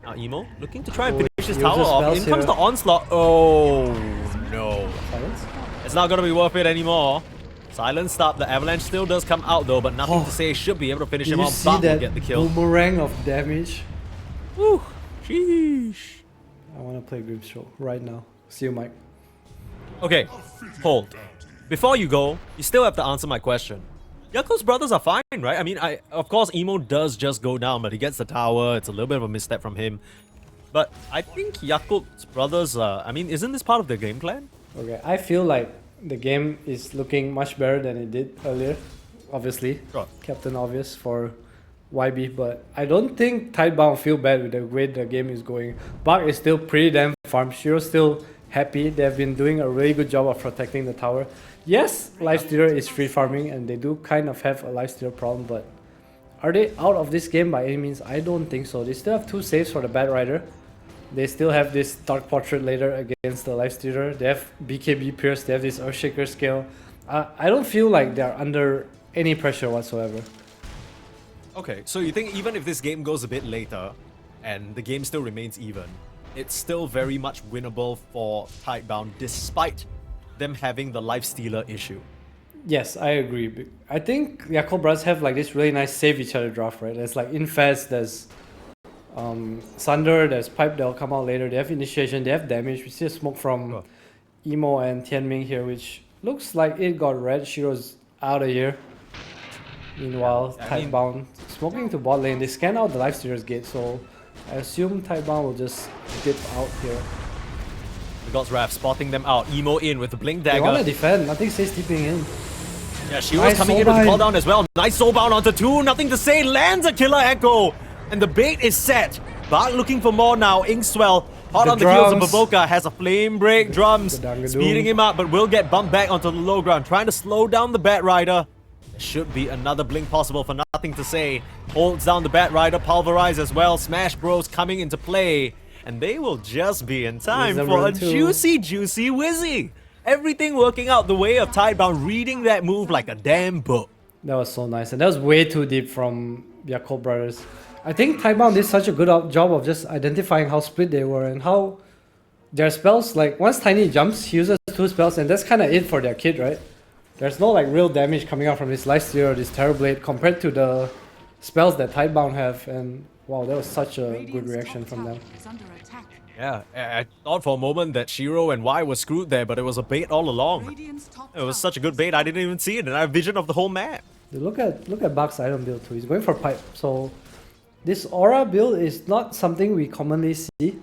Now Emo looking to try and Oh, finish his he tower uses off. spells In comes here. the onslaught. Oh no. Silence? It's not gonna be worth it anymore. Silence stop. The avalanche still does come out though, but nothing Oh. to say. Should be able to finish Did him you off. see But will that get the kill. boomerang of damage? Woo. Sheesh. I want to play Grimstroke right now. See you, Mike. Okay, hold. Before you go, you still have to answer my question. Yakult's brothers are fine, right? I mean, of course, Emo does just go down, but he gets the tower. It's a little bit of a misstep from him. But I think Yakult's brothers, I mean, isn't this part of the game plan? Okay, I feel like the game is looking much better than it did earlier. Obviously, Sure. Captain Obvious for YB, but I don't think Tidebound feel bad with the way the game is going. Bug is still pretty damn farm. Shiro's still happy. They've been doing a really good job of protecting the tower. Yes, Lifestealer is free farming and they do kind of have a Lifestealer problem, but are they out of this game by any means? I don't think so. They still have 2 saves for the Bat Rider. They still have this Dark Portrait later against the Lifestealer. They have BKB Pierce. They have this Earthshaker scale. I don't feel like they're under any pressure whatsoever. Okay, so you think even if this game goes a bit later, and the game still remains even, it's still very much winnable for Tidebound despite them having the Lifestealer issue? Yes, I agree. I think Yakult brothers have like this really nice save each other draft, right? There's like Infest, there's Sunder, there's Pipe that'll come out later. They have Initiation, they have damage. We see a smoke from Emo and Tianming here, which looks like it got red. Shiro's out of here. Meanwhile, I mean- Tidebound smoking to bot lane. They scan out the Lifestealer's gate, so I assume Tidebound will just dip out here. The God's Wrath spotting them out. Emo in with the Blink They want to Dagger. defend, nothing says tipping in. Yeah, she was Nice coming in with the soulbind. call down as well. Nice soulbound onto 2. Nothing to say. Lands a killer echo. And the bait is set. Bart looking for more now. Inkswell. Hot The on the heels of drums. Baboka. Has a flame break. Drums. the Dangadoom. Speeding him up, but will get bumped back onto the low ground. Trying to slow down the Bat Rider. There should be another blink possible for nothing to say. Holds down the Bat Rider. Pulverize as well. Smash Bros coming into play. And they will just be in time Wisdom for a run too. juicy Wizzy. Everything working out the way of Tidebound, reading that move like a damn book. That was so nice, and that was way too deep from Yakult brothers. I think Tidebound did such a good job of just identifying how split they were and how their spells, like once Tiny jumps, he uses 2 spells, and that's kind of it for their kid, right? There's no like real damage coming out from this Lifestealer or this Terrorblade compared to the spells that Tidebound have, and wow, that was such a good Radiant's reaction top from them. tower is under attack. Yeah, I thought for a moment that Shiro and Y were screwed there, but it was a bait all along. Radiant's top It was tower such a good is bait, I didn't even see it, and I have vision of the whole map. Look at Buck's item build too. He's going for pipe. So this aura build is not something we commonly see,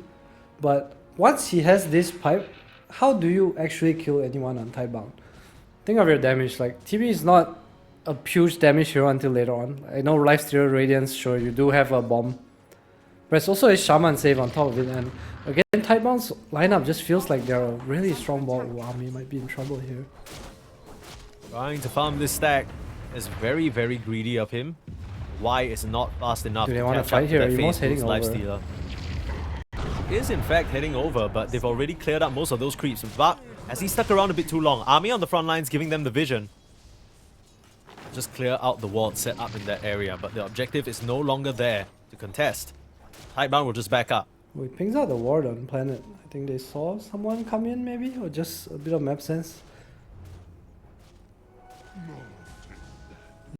but once he has this pipe, how do you actually kill anyone on Tidebound? Think of your damage. Like TB is not a huge damage hero until later on. I know Lifestealer Radiance, sure you do have a bomb, but it's also a Shaman save on top of it. And again, Tidebound's lineup just feels like they're a really strong ball. Wow, we might be in trouble here. Trying to farm this stack is very, very greedy of him. Y is not fast enough Do they to wanna catch fight up here? to that Emo's Phase heading Boost over. Lifestealer. Is in fact heading over, but they've already cleared up most of those creeps. But as he stuck around a bit too long, Army on the front lines giving them the vision. Just clear out the ward set up in that area, but the objective is no longer there to contest. Tidebound will just back up. We pings out the ward on planet. I think they saw someone come in maybe, or just a bit of map sense.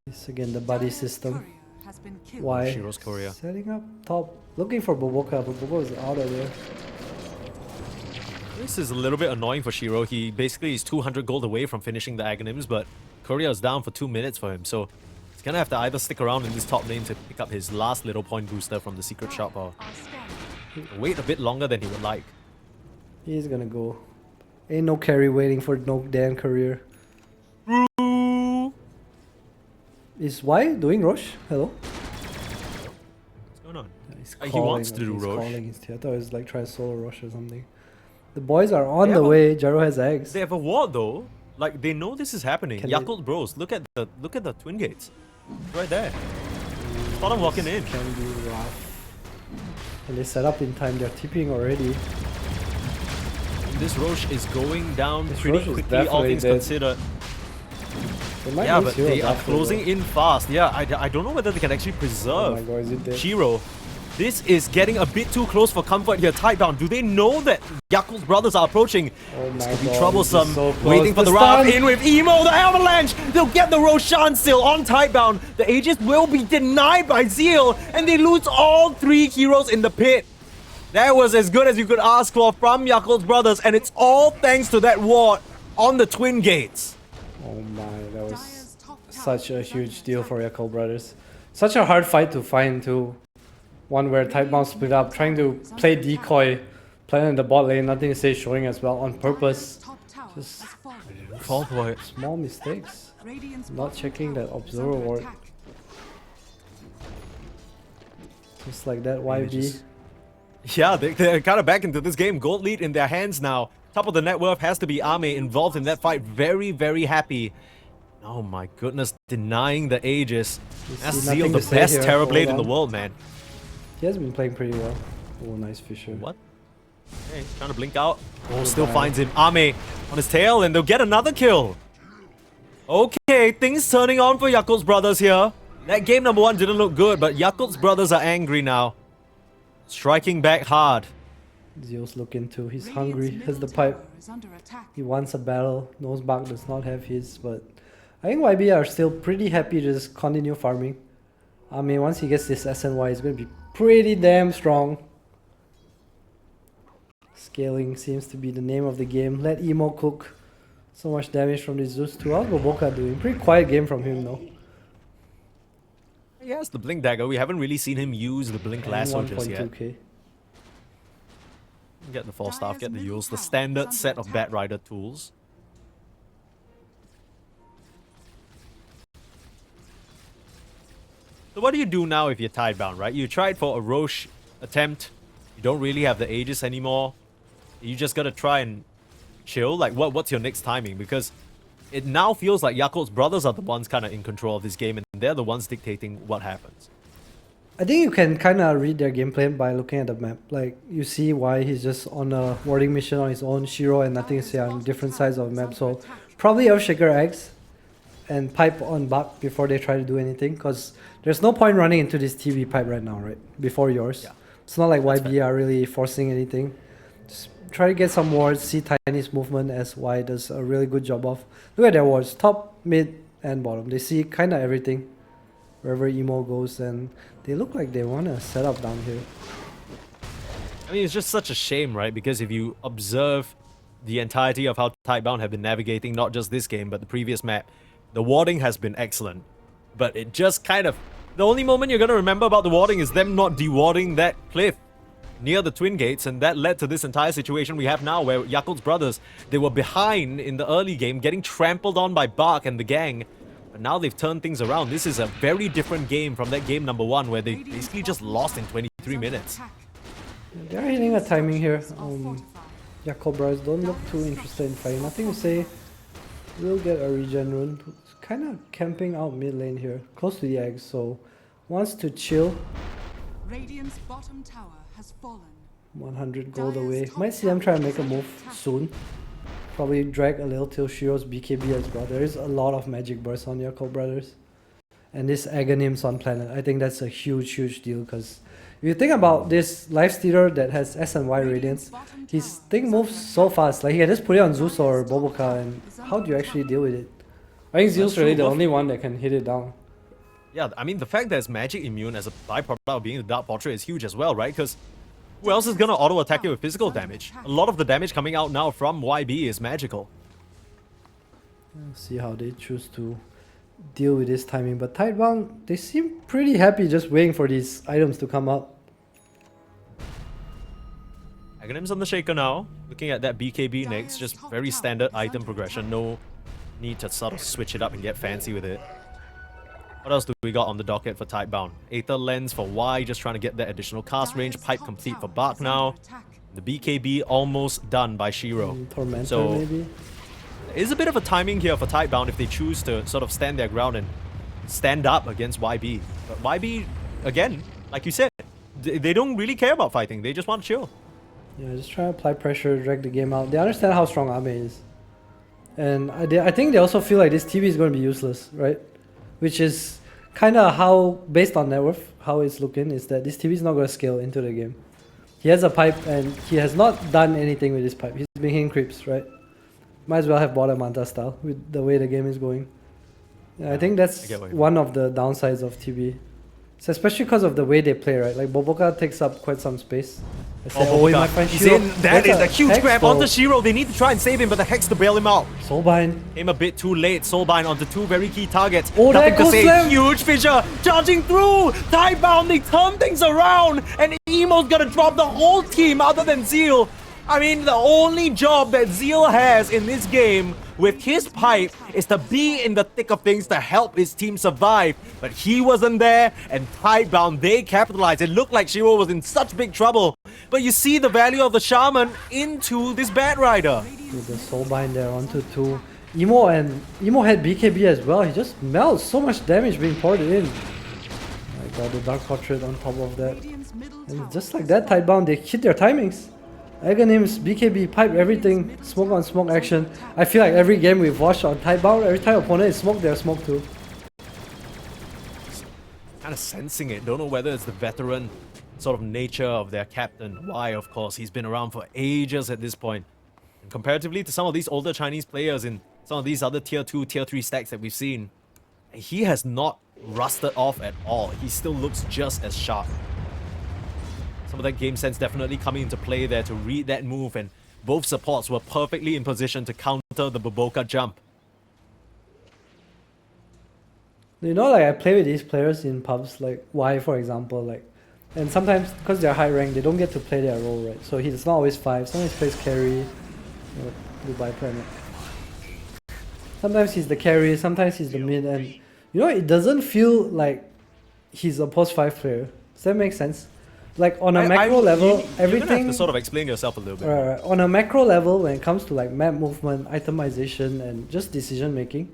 This again the buddy Giant system. courier has been killed. Why? Shiro's courier. Setting up top, looking for Boboka, but Bobo is out of there. This is a little bit annoying for Shiro. He basically is 200 gold away from finishing the Aghanims, but Courier is down for 2 minutes for him, so he's gonna have to either stick around in this top lane to pick up his last little point booster from the secret shop or Are scanning. wait a bit longer than he would like. He's gonna go. Ain't no carry waiting for no damn career. Is Y doing Rosh? Hello? What's going on? He's He wants to do he's Rosh. calling. I thought he was like trying to solo Rosh or something. The boys are on They the have a- way. Jaro has eggs. They have a ward though. Like they know this is happening. Can they- Yakult bros, look at the twin gates. Right there. Spot him walking in. Can be rough. And they set up in time. They're TPing already. This Roche is going down This pretty Roche is quickly, all definitely things dead. considered. They might Yeah, lose but heroes they are after, closing though. in fast. Yeah, I don't know whether they can actually Oh preserve my god, is it dead? Shiro. This is getting a bit too close for comfort here. Tidebound, do they know that Yakult's brothers are approaching? Oh my This could be god, troublesome. this is so close. Waiting for the stun. round in with Emo, the avalanche. They'll get the Roshan still on Tidebound. The Aegis will be denied by Zeal, and they lose all 3 heroes in the pit. That was as good as you could ask for from Yakult's brothers, and it's all thanks to that ward on the twin gates. Oh my, that was Dire's top tower such a is under huge deal attack. for Yakult brothers. Such a hard fight to find too. One where Tidebound split up, trying to play decoy, playing in the bot lane, nothing to say, showing as well on Dire's purpose. top tower Just- has fallen. Fall for it. Small mistakes. Radiant's Not bottom checking tower that is observer under ward. attack. Just like that YB. Yeah, they're kind of back into this game. Gold lead in their hands now. Top of the net worth has to be Ame involved in that fight. Very, very happy. Oh my goodness, denying the Aegis. You That's see Zeal, nothing the to say best here. Terrorblade in Hold the on. world, man. He has been playing pretty well. Oh, nice Fisher. What? Okay, trying to blink out. Oh, Oh, still bye. finds him. Ame on his tail, and they'll get another kill. Okay, things turning on for Yakult's brothers here. That game number 1 didn't look good, but Yakult's brothers are angry now. Striking back hard. Zeus looking too. He's Radiant's hungry. Has middle the pipe. tower is under attack. He wants a battle. Nosebark does not have his, but I think YB are still pretty happy to just continue farming. I mean, once he gets this SNY, he's going to be pretty damn strong. Scaling seems to be the name of the game. Let Emo cook. So much damage from this Zeus too. How's Boboka doing? Pretty quiet game from him though. He has the blink dagger. We haven't really seen him use the blink lasso just yet. 1.2k. Get the Fall Staff, get the Yules, the standard set of Bat Rider tools. So what do you do now if you're Tidebound, right? You tried for a Roche attempt. You don't really have the Aegis anymore. You just gotta try and chill. Like, what's your next timing? Because it now feels like Yakult's brothers are the ones kind of in control of this game, and they're the ones dictating what happens. I think you can kind of read their game plan by looking at the map. Like, you see why he's just on a warding mission on his own, Shiro and nothing to say on different sides of the map. So, probably Earthshaker eggs and pipe on Buck before they try to do anything. Because there's no point running into this TV pipe right now, right? Before yours. Yeah. It's not like That's YB are really forcing anything. Just try to get some wards, see Tiny's movement as Y does a really good job of. Look at their wards, top, mid, and bottom. They see kind of everything wherever Emo goes, and they look like they want to set up down here. I mean, it's just such a shame, right? Because if you observe the entirety of how Tidebound have been navigating not just this game, but the previous map, the warding has been excellent. But it just kind of... The only moment you're going to remember about the warding is them not dewarding that cliff near the Twin Gates, and that led to this entire situation we have now, where Yakult's brothers, they were behind in the early game, getting trampled on by Bark and the gang. But now they've turned things around. This is a very different game from that game number 1, where they basically just lost in 23 minutes. They are hitting a timing here. Fortified. Yakult brothers don't look too interested in fighting. Nothing to say. We'll get a regen rune. Kind of camping out mid lane here, close to the eggs, so wants to chill. Radiant's bottom tower has fallen. 100 gold away. Might see them try and make a move soon. Probably drag a little till Shiro's BKB as well. There is a lot of magic burst on Yakult brothers. And this Aghanims on planet, I think that's a huge, huge deal, because if you think about this Lifestealer that has S and Y Radiance, his thing moves so fast. Like, he can just put it on Zeus or Boboka, and how do you actually deal with it? I think Zeus really the only one that can hit it down. Yeah, I mean, the fact that it's magic immune as a byproduct of being the Dark Portrait is huge as well, right? Because who else is going to auto-attack you with physical damage? A lot of the damage coming out now from YB is magical. We'll see how they choose to deal with this timing. But Tidebound, they seem pretty happy just waiting for these items to come up. Aghanims on the Shaker now. Looking at that BKB next, just very standard item progression. No need to sort of switch it up and get fancy with it. What else do we got on the docket for Tidebound? Aether Lens for Y, just trying to get that additional cast range. Pipe complete for Bark now. The BKB almost done by Shiro. Tormentor So- maybe? There is a bit of a timing here for Tidebound if they choose to sort of stand their ground and stand up against YB. But YB, again, like you said, they don't really care about fighting. They just want to chill. Yeah, just try to apply pressure, drag the game out. They understand how strong Ame is. And I think they also feel like this TV is going to be useless, right? Which is kind of how, based on net worth, how it's looking is that this TV is not going to scale into the game. He has a pipe and he has not done anything with his pipe. He's been hitting creeps, right? Might as well have bought a Manta style with the way the game is going. Yeah, I think that's one of the downsides of TB. So especially because of the way they play, right? Like Boboka takes up quite some space. He might find Shiro. That is a huge Hex grab though. onto Shiro. They need to try and save him, but the Hex to bail him out. Soulbind. Came a bit too late. Soulbind onto two very key targets. Oh, Nothing that to goes say. slam. Huge fissure. Charging through. Tidebound. They turn things around. And Emo's gonna drop the whole team other than Zeal. I mean, the only job that Zeal has in this game with his pipe is to be in the thick of things to help his team survive. But he wasn't there, and Tidebound, they capitalized. It looked like Shiro was in such big trouble. But you see the value of the Shaman into this Bat Rider. With the Soulbind there onto 2. Emo had BKB as well. He just melts. So much damage being poured in. My god, the Dark Portrait on top of that. And just like that, Tidebound, they hit their timings. Aghanim's BKB, pipe, everything, smoke on smoke action. I feel like every game we've watched on Tidebound, every time opponent is smoke, they're smoke too. Kind of sensing it. Don't know whether it's the veteran sort of nature of their captain. Why, of course, he's been around for ages at this point. And comparatively to some of these older Chinese players in some of these other tier 2, tier 3 stacks that we've seen, he has not rusted off at all. He still looks just as sharp. Some of that game sense definitely coming into play there to read that move, and both supports were perfectly in position to counter the Boboka jump. You know, like I play with these players in pubs, like Y for example, like, and sometimes because they're high rank, they don't get to play their role, right? So he's not always 5, sometimes he plays carry. Goodbye planet. Sometimes he's the carry, sometimes he's the mid, and you know, it doesn't feel like he's a post 5 player. Does that make sense? Like on a macro level, everything. You're gonna have to sort of explain yourself a little bit. Right. On a macro level, when it comes to like map movement, itemization, and just decision making,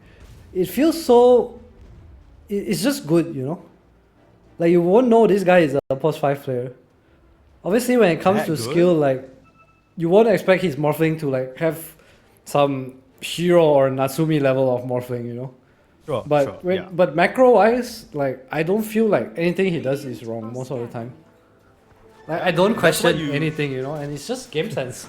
it feels so. It's just good, you know. Like you won't know this guy is a post 5 player. Obviously, when it comes to skill, like you won't expect his morphling to like have some Shiro or Natsumi level of morphling, you know. Sure, But macro wise, like I don't feel like anything he does is wrong most of the time. Like, I don't question anything, you know, and it's just game sense.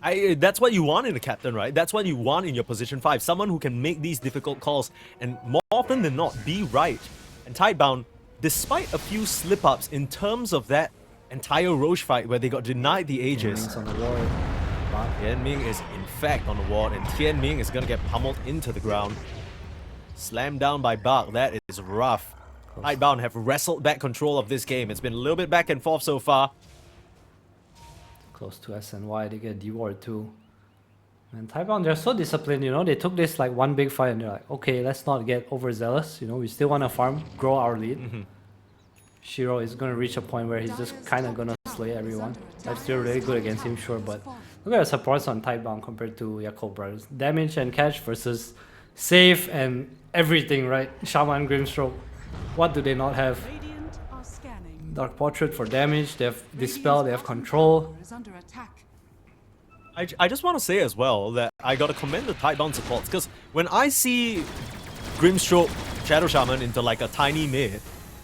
That's what you want in a captain, right? That's what you want in your position 5. Someone who can make these difficult calls and more often than not be right. And Tidebound, despite a few slip-ups in terms of that entire Roche fight where they got denied the Aegis, On the wall. Tianming is in fact on the ward, and Tianming is gonna get pummeled into the ground. Slammed down by Bak, that is rough. Tidebound have wrestled back control of this game. It's been a little bit back and forth so far. Close to SNY, they get D-Ward too. And Tidebound, they're so disciplined, you know, they took this like one big fight and they're like, okay, let's not get overzealous, you know, we still want to farm, grow our lead. Shiro is going to reach a point where he's just kind of going to slay everyone. That's still really good against him, sure, but look at the supports on Tidebound compared to Yakult brothers. Damage and catch versus save and everything, right? Shaman, Grimstroke. What do they not have? Dark Portrait for damage, they have Dispel, they have Control. I just want to say as well that I gotta commend the Tidebound supports, because when I see Grimstroke, Shadow Shaman into like a tiny mid,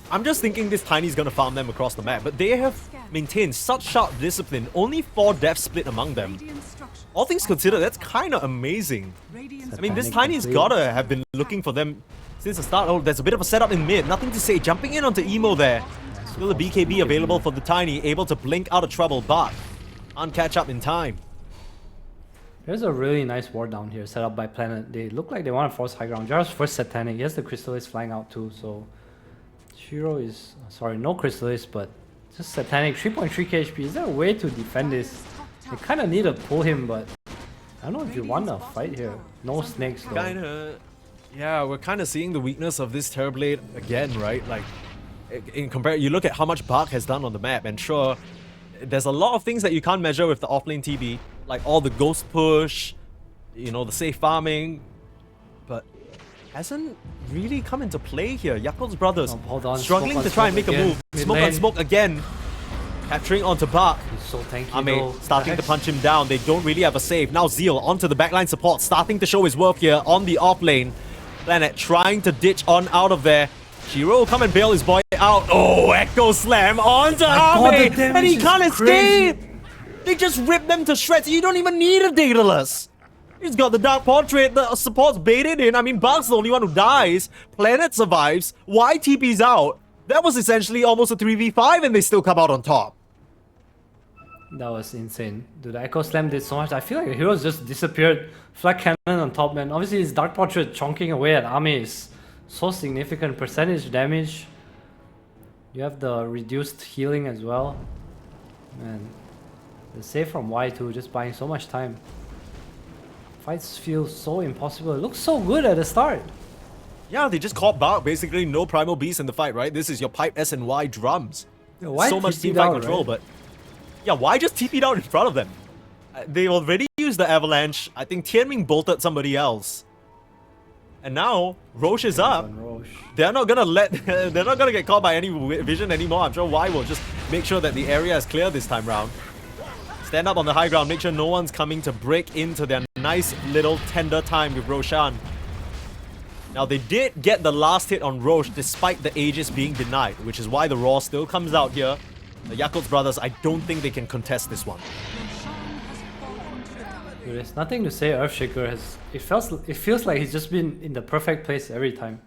I'm just thinking this tiny's gonna farm them across the map, but they have maintained such sharp discipline, only 4 deaths split among them. All things considered, that's kind of amazing. I mean, this tiny's gotta have been looking for them since the start. Oh, there's a bit of a setup in mid, nothing to say, jumping in onto Emo there. Still a BKB available for the tiny, able to blink out of trouble, but can't catch up in time. There's a really nice ward down here set up by Planet. They look like they want to force high ground. Jar's first Satanic. Yes, the Crystallis flying out too, so Shiro is, sorry, no Crystallis, but just Satanic, 3.3 KHP. Is there a way to defend this? They kind of need to pull him, but I don't know if you want to fight here. No snakes though. Yeah, we're kind of seeing the weakness of this Terrorblade again, right? Like, you look at how much Bak has done on the map, and sure, there's a lot of things that you can't measure with the offlane TB, like all the ghost push, you know, the safe farming, but hasn't really come into play here. Yakult's brothers hold on, struggling to try and make a move. Smoke on smoke again, capturing onto Bak. He's so tanky Ame starting to punch him down. They don't really have a save. Now Zeal onto the backline support, starting to show his worth here on the offlane. Planet trying to ditch on out of there. Shiro will come and bail his boy out. Oh, Echo Slam onto God, Ame, the damage and he is can't crazy. escape. They just rip them to shreds. You don't even need a Daedalus. He's got the Dark Portrait, the support's baited in. I mean, Bug's the only one who dies. Planet survives. Y TP's out. That was essentially almost a 3v5 and they still come out on top. That was insane. Dude, the Echo Slam did so much. I feel like the heroes just disappeared. Flag Cannon on top, man. Obviously, his Dark Portrait chonking away at Ame is so significant. Percentage damage. You have the reduced healing as well. Man, the save from Y2 just buying so much time. Fights feel so impossible. It looks so good at the start. Yeah, they just caught Bark. Basically, no Primal Beast in the fight, right? This is your Pipe S and Y drums. Yeah, Y so much TP'd teamfight out, control, right? but... Yeah, why just TP'd out in front of them? They already used the Avalanche. I think Tianming bolted somebody else. And now, Roche is up. On Roche. They're not gonna let... they're not gonna get caught by any vision anymore. I'm sure Y will just make sure that the area is clear this time round. Stand up on the high ground, make sure no one's coming to break into their nice little tender time with Roshan. Now they did get the last hit on Roche despite the Aegis being denied, which is why the Raw still comes out here. The Yakult brothers, I don't think they can contest this one. Dude, there's nothing to say. Earthshaker has... It feels like he's just been in the perfect place every time.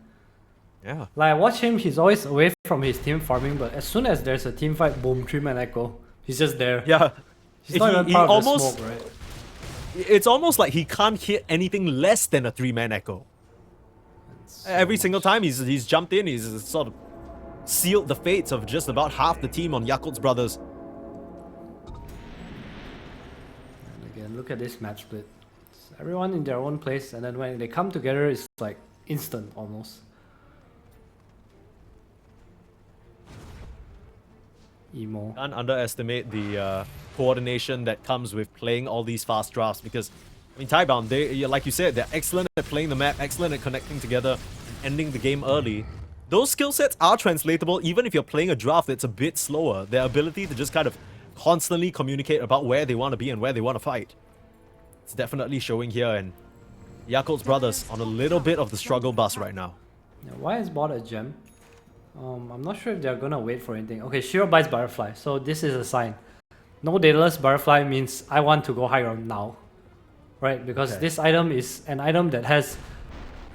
Yeah. Like, I watch him, he's always away from his team farming, but as soon as there's a team fight, boom, 3-man Echo. He's just there. Yeah. He's not even part of the smoke, right? It's almost like he can't hit anything less than a 3-man Echo. So Every single time he's jumped in, he's sort of sealed the fates of just about half the team on Yakult's brothers. And again, look at this match split. It's everyone in their own place, and then when they come together, it's like instant almost. Emo. Can't underestimate the coordination that comes with playing all these fast drafts because, I mean, Tidebound, they, like you said, they're excellent at playing the map, excellent at connecting together, and ending the game early. Those skill sets are translatable even if you're playing a draft that's a bit slower. Their ability to just kind of constantly communicate about where they want to be and where they want to fight. It's definitely showing here, and Yakult's brothers on a little bit of the struggle bus right now. Yeah, why has bought a gem? I'm not sure if they're gonna wait for anything. Okay, Shiro buys Butterfly, so this is a sign. No Daedalus Butterfly means I want to go high ground now. Right? Because Okay. this item is an item that has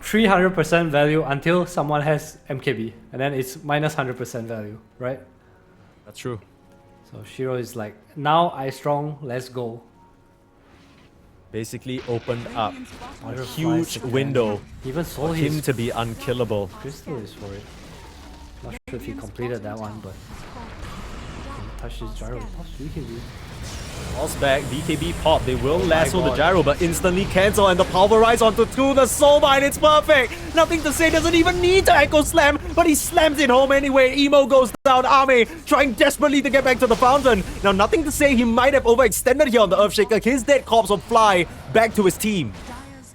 300% value until someone has MKB. And then it's minus 100% value, right? That's true. So Shiro is like, now I strong, let's go. Basically opened up a Butterflies huge again. window Even for sold him his to be unkillable. crystal is for it. Not sure if he completed that one, but touch his gyro. Plus BKB. Falls back, BKB pop. They will lasso the God. gyro, but instantly cancel, and the pulverize onto 2. The soul mine, it's perfect. Nothing to say, doesn't even need to echo slam, but he slams it home anyway. Emo goes down. Ame trying desperately to get back to the fountain. Now, nothing to say, he might have overextended here on the Earthshaker. His dead corpse will fly back to his team.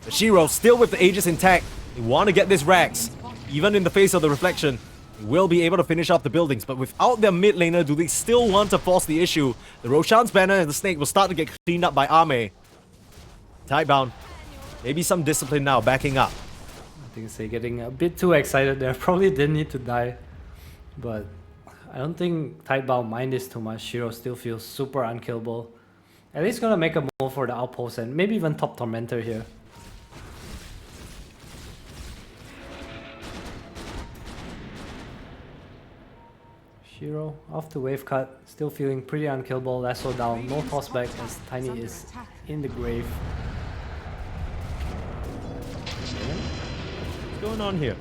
The Shiro still with the Aegis intact. They want to get this Rax, even in the face of the reflection. They will be able to finish off the buildings, but without their mid laner, do they still want to force the issue? The Roshan's banner and the snake will start to get cleaned up by Ame. Tidebound. Maybe some discipline now, backing up. I think they're getting a bit too excited there. Probably didn't need to die. But I don't think Tidebound mind this too much. Shiro still feels super unkillable. At least gonna make a move for the outpost and maybe even top Tormentor here. Shiro off to wave cut, still feeling pretty unkillable. Lasso down, no toss back as Tiny is in the grave. What's going on here?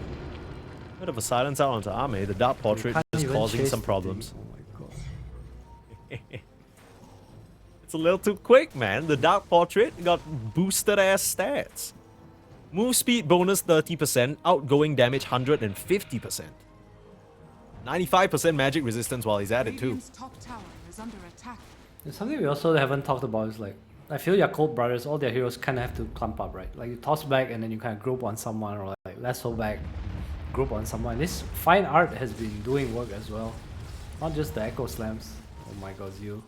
Bit of a silence out onto Ame. The Dark Portrait Can't is even causing chase some the problems. thing. Oh my god. It's a little too quick, man. The Dark Portrait got boosted ass stats. Move speed bonus 30%, outgoing damage 150%. 95% magic resistance while he's at it too. Radiant's top tower is under attack. And something we also haven't talked about is like, I feel Yakult brothers, all their heroes kind of have to clump up, right? Like you toss back and then you kind of group on someone, or like lasso back, group on someone. This fine art has been doing work as well. Not just the echo slams. Oh my god, you.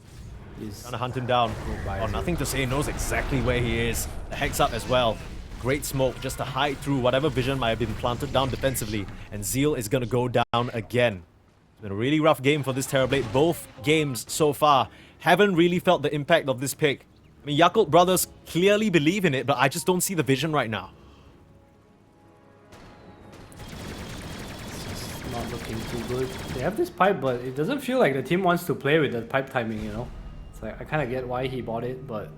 He's Trying to hunt him down. by Oh, Zio. nothing to say. Knows exactly where he is. The hex up as well. Great smoke just to hide through whatever vision might have been planted down defensively. And Zeal is going to go down again. It's been a really rough game for this Terrorblade. Both games so far haven't really felt the impact of this pick. I mean, Yakult brothers clearly believe in it, but I just don't see the vision right now. It's not looking too good. They have this pipe, but it doesn't feel like the team wants to play with the pipe timing, you know? It's like, I kind of get why he bought it, but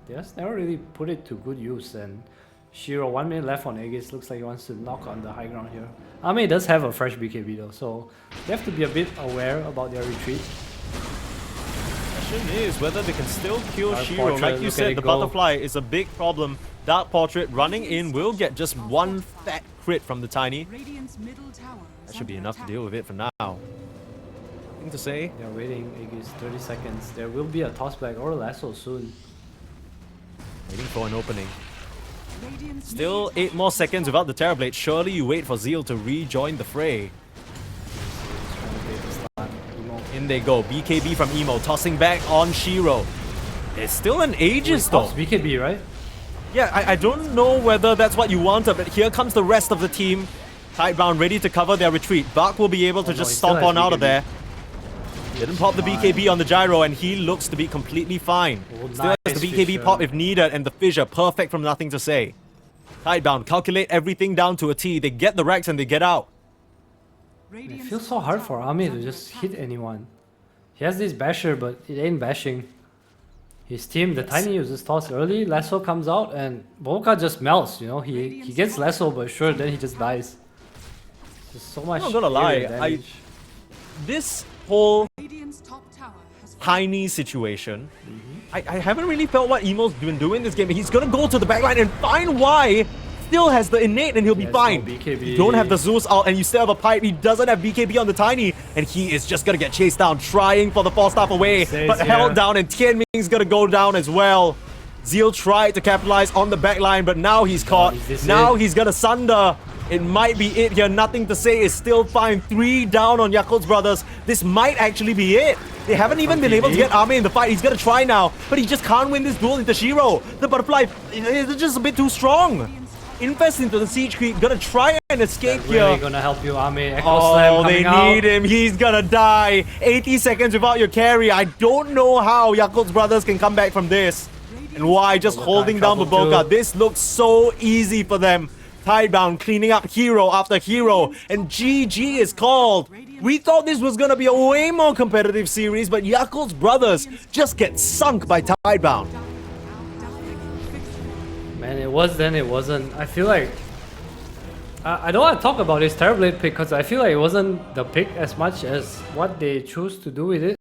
they just never really put it to good use. And Shiro, 1 minute left on Aegis, looks like he wants to knock on the high ground here. Ame does have a fresh BKB though, so they have to be a bit aware about their retreat. Question is whether they can still kill Dark Shiro. Portrait, Like you look at said, it the go. butterfly is a big problem. Dark Portrait running in will get just one fat crit from the Tiny. Radiant's middle tower is That should be under enough to attack. deal with it for now. Nothing to say. They're waiting, Aegis, 30 seconds. There will be a toss back or a lasso soon. Waiting for an opening. Radiant's Still middle 8 more seconds without the Terrorblade. Surely you wait for Zeal to rejoin the fray. In they go. BKB from Emo, tossing back on Shiro. It's still an Aegis though. Pops BKB, right? Yeah, I don't know whether that's what you wanted, but here comes the rest of the team. Tidebound ready to cover their retreat. Bark will be able to no, just he still stomp has on out of BKB. there. Didn't pop the BKB on the gyro, and he looks to be completely fine. Oh, Still has nice the BKB fissure. pop if needed, and the fissure perfect from nothing to say. Tidebound calculate everything down to a T. They get the racks and they get out. It Radiant's feels so hard for tower is Ame to under just attack. hit anyone. He has this basher, but it ain't bashing. His team, the Tiny uses toss early, Lasso comes out, and Volca just melts, you know? He gets Lasso, but sure, then he just dies. There's so much I'm not gonna lie, area damage. This whole Radiant's top tower has Tiny situation, I haven't really felt what Emo's been doing this game. He's gonna go to the backline and find why. Still has the innate and he'll be Yes, fine. no BKB. You don't have the Zeus out and you still have a pipe. He doesn't have BKB on the Tiny, and he is just gonna get chased down, trying for the 4-staff away, Says but here. held down, and Tianming's gonna go down as well. Zeal tried to capitalize on the backline, but now he's caught. is this Now it? he's gonna sunder. It might be it here. Nothing to say. Is still fine. 3 down on Yakult's brothers. This might actually be it. They haven't even been able to get Ame in the fight. He's gonna try now, but he just can't win this duel into Shiro. The butterfly is just a bit too strong. Infest into the siege creep. Gonna try and escape Really here. gonna help you, Ame. Echo Slam Oh, they coming out. need him. He's gonna die. 80 seconds without your carry. I don't know how Yakult's brothers can come back from this. And why just holding down trouble Baboka. too. This looks so easy for them. Tidebound cleaning up hero after hero. And GG is called. We thought this was gonna be a way more competitive series, but Yakult's brothers just get sunk by Tidebound. Man, it was then, it wasn't. I feel like I don't want to talk about this Terrorblade pick because I feel like it wasn't the pick as much as what they choose to do with it.